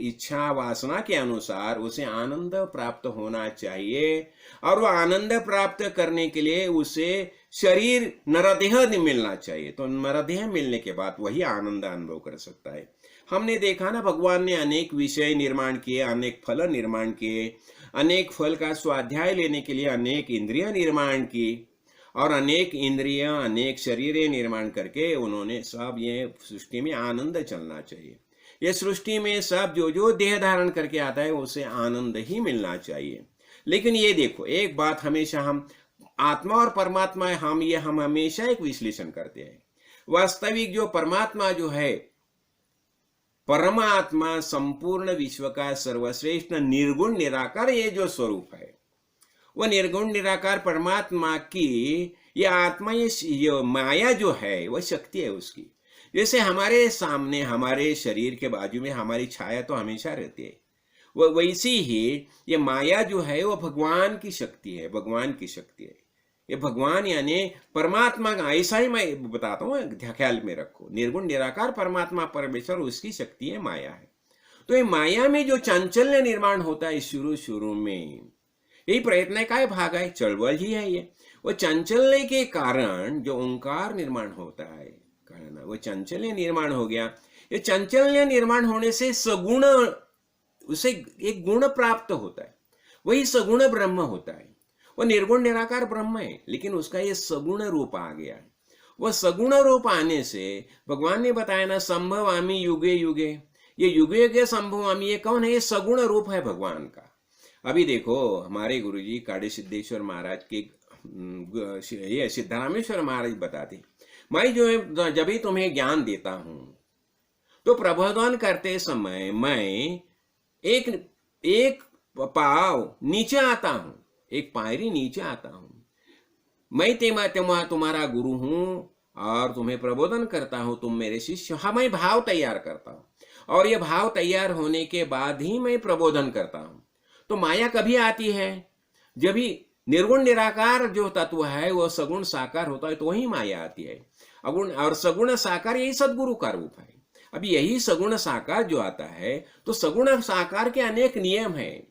इच्छा वासना के अनुसार उसे आनंद प्राप्त होना चाहिए, और वो आनंद प्राप्त करने के लिए उसे शरीर नरदेह मिलना चाहिए। तो नरदेह मिलने के बाद वही आनंद अनुभव कर सकता है। हमने देखा ना, भगवान ने अनेक विषय निर्माण किए, अनेक फल निर्माण किए, अनेक फल का स्वाध्याय लेने के लिए अनेक इंद्रियां निर्माण की, और अनेक इंद्रियां अनेक शरीरें निर्माण करके उन्होंने सब ये सृष्टि में आनंद चलना चाहिए। ये सृष्टि में सब जो देह धारण करके आता है उसे आनंद ही मिलना चाहिए। लेकिन ये देखो एक बात हमेशा हम आत्मा और परमात्मा हम हमेशा एक विश्लेषण करते हैं। वास्तविक जो परमात्मा जो है, परमात्मा संपूर्ण विश्व का सर्वश्रेष्ठ निर्गुण निराकार ये जो स्वरूप है, वह निर्गुण निराकार परमात्मा की ये आत्मा, ये माया जो है वह शक्ति है उसकी। जैसे हमारे सामने हमारे शरीर के बाजू में हमारी छाया तो हमेशा रहती है, वह वैसी ही ये माया जो है वो भगवान की शक्ति है, भगवान की शक्ति है। ये भगवान यानी परमात्मा का, ऐसा ही मैं बताता हूँ, ख्याल में रखो। निर्गुण निराकार परमात्मा परमेश्वर, उसकी शक्ति है, माया है। तो ये माया में जो चांचल्य निर्माण होता है शुरू में, यही प्रयत्न का भाग है, चळवळ ही है ये। वो चंचल्य के कारण जो ओंकार निर्माण होता है, कारण वो चंचल्य निर्माण हो गया। ये चंचल्य निर्माण होने से सगुण, उसे एक गुण प्राप्त होता है, वही सगुण ब्रह्म होता है। वो निर्गुण निराकार ब्रह्म है, लेकिन उसका ये सगुण रूप आ गया। वह सगुण रूप आने से भगवान ने बताया ना, संभवामि युगे युगे, ये युगे युगे संभवामि, ये कौन है, ये सगुण रूप है भगवान का। अभी देखो हमारे गुरुजी काड़ी सिद्धेश्वर महाराज के, ये सिद्धरामेश्वर महाराज बताते, मैं जो है जब भी तुम्हें ज्ञान देता हूं तो प्रबोधन करते समय मैं एक पाव नीचे आता हूं, एक पायरी नीचे आता हूं। मैं तुम्हारा गुरु हूं और तुम्हें प्रबोधन करता हूं, तुम मेरे शिष्य। हाँ, मैं भाव तैयार करता हूं, और ये भाव तैयार होने के बाद ही मैं प्रबोधन करता हूं। तो माया कभी आती है, जब भी निर्गुण निराकार जो तत्व है वो सगुण साकार होता है तो वही माया आती है। अगुण और सगुण साकार यही सद्गुरु का रूप है। अब यही सगुण साकार जो आता है तो सगुण साकार के अनेक नियम हैं।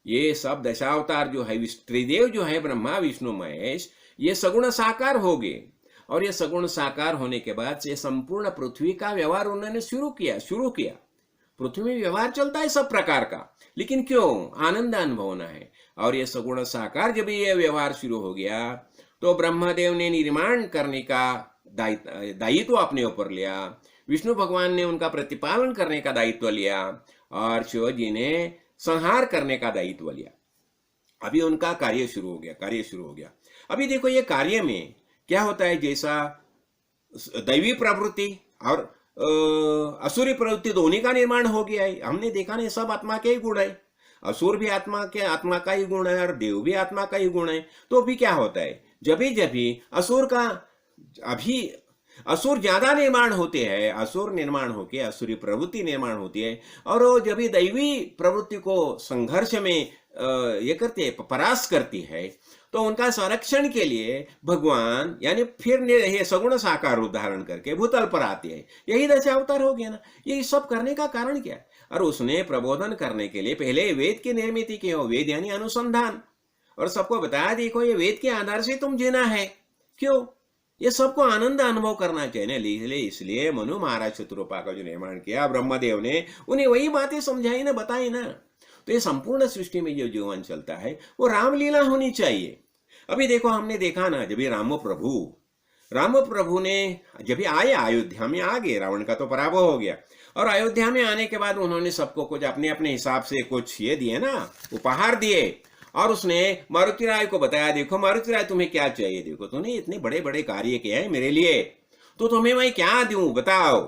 ये सब दशावतार जो है, त्रिदेव जो है, ब्रह्मा विष्णु महेश, ये सगुण साकार हो गए। और ये सगुण साकार होने के बाद से संपूर्ण पृथ्वी का व्यवहार उन्होंने शुरू किया। पृथ्वी में व्यवहार चलता है सब प्रकार का, लेकिन क्यों? आनंद अनुभवना है। और ये सगुण साकार जब ये व्यवहार शुरू हो गया तो ब्रह्मदेव ने निर्माण करने का दायित्व अपने ऊपर लिया, विष्णु भगवान ने उनका प्रतिपालन करने का दायित्व लिया और शिव जी ने संहार करने का दायित्व लिया। अभी उनका कार्य शुरू हो गया। अभी देखो ये कार्य में क्या होता है, जैसा दैवी प्रवृत्ति और असुरी प्रवृत्ति दोनों का निर्माण हो गया है। हमने देखा नहीं, सब आत्मा के ही गुण है। असुर भी आत्मा का ही गुण है और देव भी आत्मा का ही गुण है। तो अभी क्या होता है, जब भी असुर ज्यादा निर्माण होते हैं, असुर निर्माण होके असुरी प्रवृत्ति निर्माण होती है, और वो जब दैवी प्रवृत्ति को संघर्ष में ये करते हैं, परास्त करती है, तो उनका संरक्षण के लिए भगवान यानी फिर ये सगुण साकार रूप धारण करके भूतल पर आते हैं। यही दशावतार हो गया ना। ये सब करने का कारण क्या है? और उसने प्रबोधन करने के लिए पहले वेद की निर्मित की हो, वेद यानी अनुसंधान, और सबको बताया देखो ये वेद के आधार से तुम जीना है। क्यों? ये सबको आनंद अनुभव करना चाहिए। इसलिए मनु महाराज शत्रुपा का जो निर्माण किया ब्रह्मदेव ने, उन्हें वही बातें समझाई ना, बताई ना। तो ये संपूर्ण सृष्टि में जो जीवन चलता है वो रामलीला होनी चाहिए। अभी देखो हमने देखा ना, जब राम प्रभु ने जब आए अयोध्या में आ गए, रावण का तो पराभव हो गया, और अयोध्या में आने के बाद उन्होंने सबको कुछ अपने अपने हिसाब से कुछ ये दिए ना, उपहार दिए। और उसने मारुति राय को बताया, देखो मारुति राय तुम्हें क्या चाहिए, देखो तुमने इतने बड़े बड़े कार्य किए हैं मेरे लिए, तो तुम्हें मैं क्या दूं बताओ।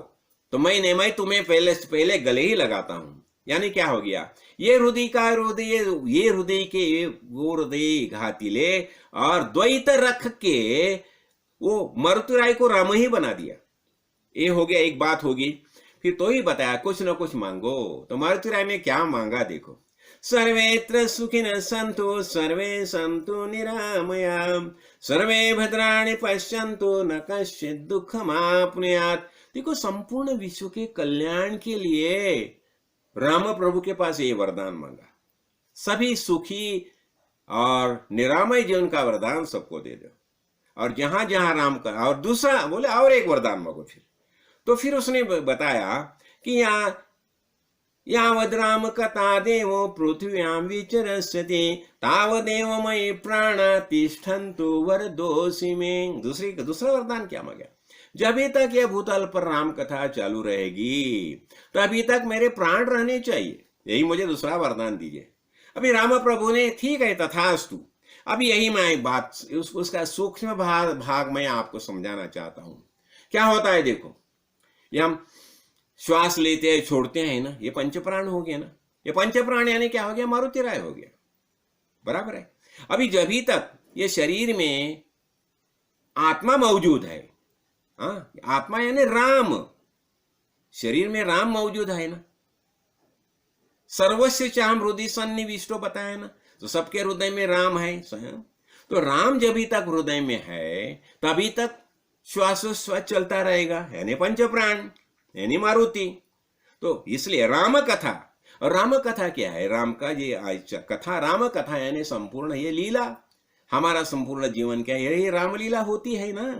तो मैं तुम्हें पहले गले ही लगाता हूं। यानी क्या हो गया, ये हृदय के वो हृदय घाती ले और द्वैत रख के वो मारुति राय को राम ही बना दिया। ये हो गया, एक बात होगी। फिर तो ही बताया कुछ न कुछ मांगो। तो मारुति राय ने क्या मांगा देखो, सर्वेत्र सुखिनः सन्तु सर्वे सन्तु निरामयाम् सर्वे भद्राणि पश्यन्तु न कश्चित् दुःखमाप्नुयात्। देखो संपूर्ण विश्व के कल्याण के लिए राम प्रभु के पास ये वरदान मांगा, सभी सुखी और निरामय जीवन का वरदान सबको दे दो। और जहां जहां राम का, और दूसरा बोले और एक वरदान मांगो। फिर उसने बताया कि यावद् राम कथा देवो पृथ्व्यां विचरस्यति तावदेव मयि प्राणा तिष्ठन्तु वरदोषि मे। दूसरा वरदान क्या मांगा, जब तक ये भूतल पर राम कथा चालू रहेगी तभी तक मेरे प्राण रहने चाहिए, यही मुझे दूसरा वरदान दीजिए। अभी राम प्रभु ने ठीक है तथास्तु। अभी यही मैं बात उसका सूक्ष्म भाग मैं आपको समझाना चाहता हूं। क्या होता है देखो, ये हम श्वास लेते हैं छोड़ते हैं ना, ये पंचप्राण हो गया ना। ये पंचप्राण यानी क्या हो गया, मारुति राय हो गया, बराबर है। अभी जब तक ये शरीर में आत्मा मौजूद है, आत्मा यानी राम, शरीर में राम मौजूद है ना, सर्वस्व चाहम हृदय सन्निविष्टो बताया ना, तो सबके हृदय में राम है स्वयं। तो राम जब तक हृदय में है तभी तक श्वासोश्वास चलता रहेगा, यानी पंचप्राण यानी मारुति। तो इसलिए राम कथा, और राम कथा क्या है, राम का ये कथा, राम कथा यानी संपूर्ण ये लीला, हमारा संपूर्ण जीवन क्या है, यही रामलीला होती है ना।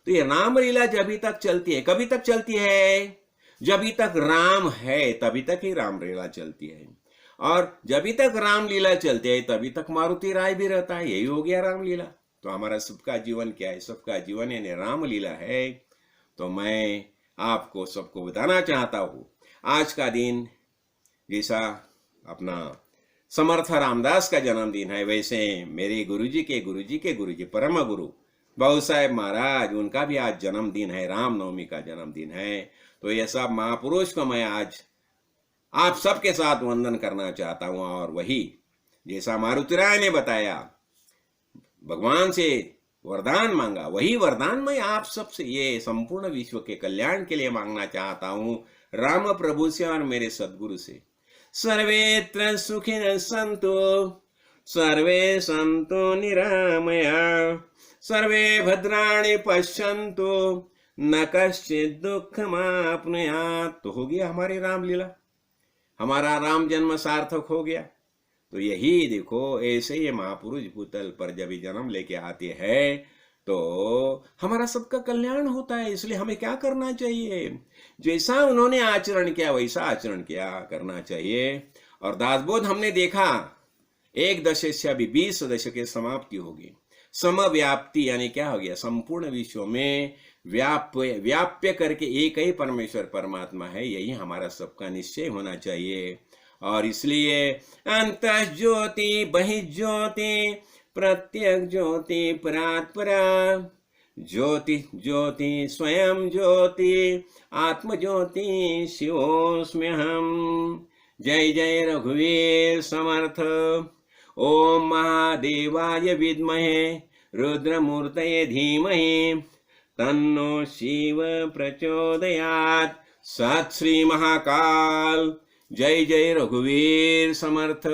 तो ये रामलीला जब तक चलती है, कभी तक चलती है, जब तक राम है तभी तक ही रामलीला चलती है। और जब तक रामलीला चलती है तभी तक मारुति राय भी रहता है, यही हो गया रामलीला। तो हमारा सबका जीवन क्या है, सबका जीवन यानी रामलीला है। तो मैं आपको सबको बताना चाहता हूं, आज का दिन जैसा अपना समर्थ रामदास का जन्मदिन है, वैसे मेरे गुरुजी के परम गुरु बाबू साहेब महाराज, उनका भी आज जन्मदिन है, रामनवमी का जन्मदिन है। तो ये सब महापुरुष को मैं आज आप सबके साथ वंदन करना चाहता हूं। और वही जैसा मारुति राय ने बताया, भगवान से वरदान मांगा, वही वरदान मैं आप सबसे ये संपूर्ण विश्व के कल्याण के लिए मांगना चाहता हूं, राम प्रभु से और मेरे सद्गुरु से। सर्वेत्र सुखिनः सन्तु सर्वे सन्तु निरामया सर्वे भद्राणि पश्यन्तु न कश्चित् दुःखमाप्नुयात्। तो हो गया हमारी रामलीला, हमारा राम जन्म सार्थक हो गया। तो यही देखो, ऐसे ये महापुरुष भूतल पर जब जन्म लेके आते हैं तो हमारा सबका कल्याण होता है। इसलिए हमें क्या करना चाहिए, जैसा उन्होंने आचरण किया वैसा आचरण किया करना चाहिए। और दासबोध हमने देखा, एक दशक से अभी 20 दशक की समाप्ति होगी। समव्याप्ति यानी क्या हो गया, संपूर्ण विश्व में व्याप्य करके एक ही परमेश्वर परमात्मा है, यही हमारा सबका निश्चय होना चाहिए। और इसलिए अंतः ज्योति बहिर्ज्योति प्रत्यक ज्योति परात्परा, ज्योति ज्योति स्वयं ज्योति आत्म ज्योति शिवोऽस्म्यहम्। जय जय रघुवीर समर्थ। ओम महादेवाय विद्महे रुद्रमूर्तये धीमहि तन्नो शिव प्रचोदयात्। सत श्री महाकाल। जय जय रघुवीर समर्थ।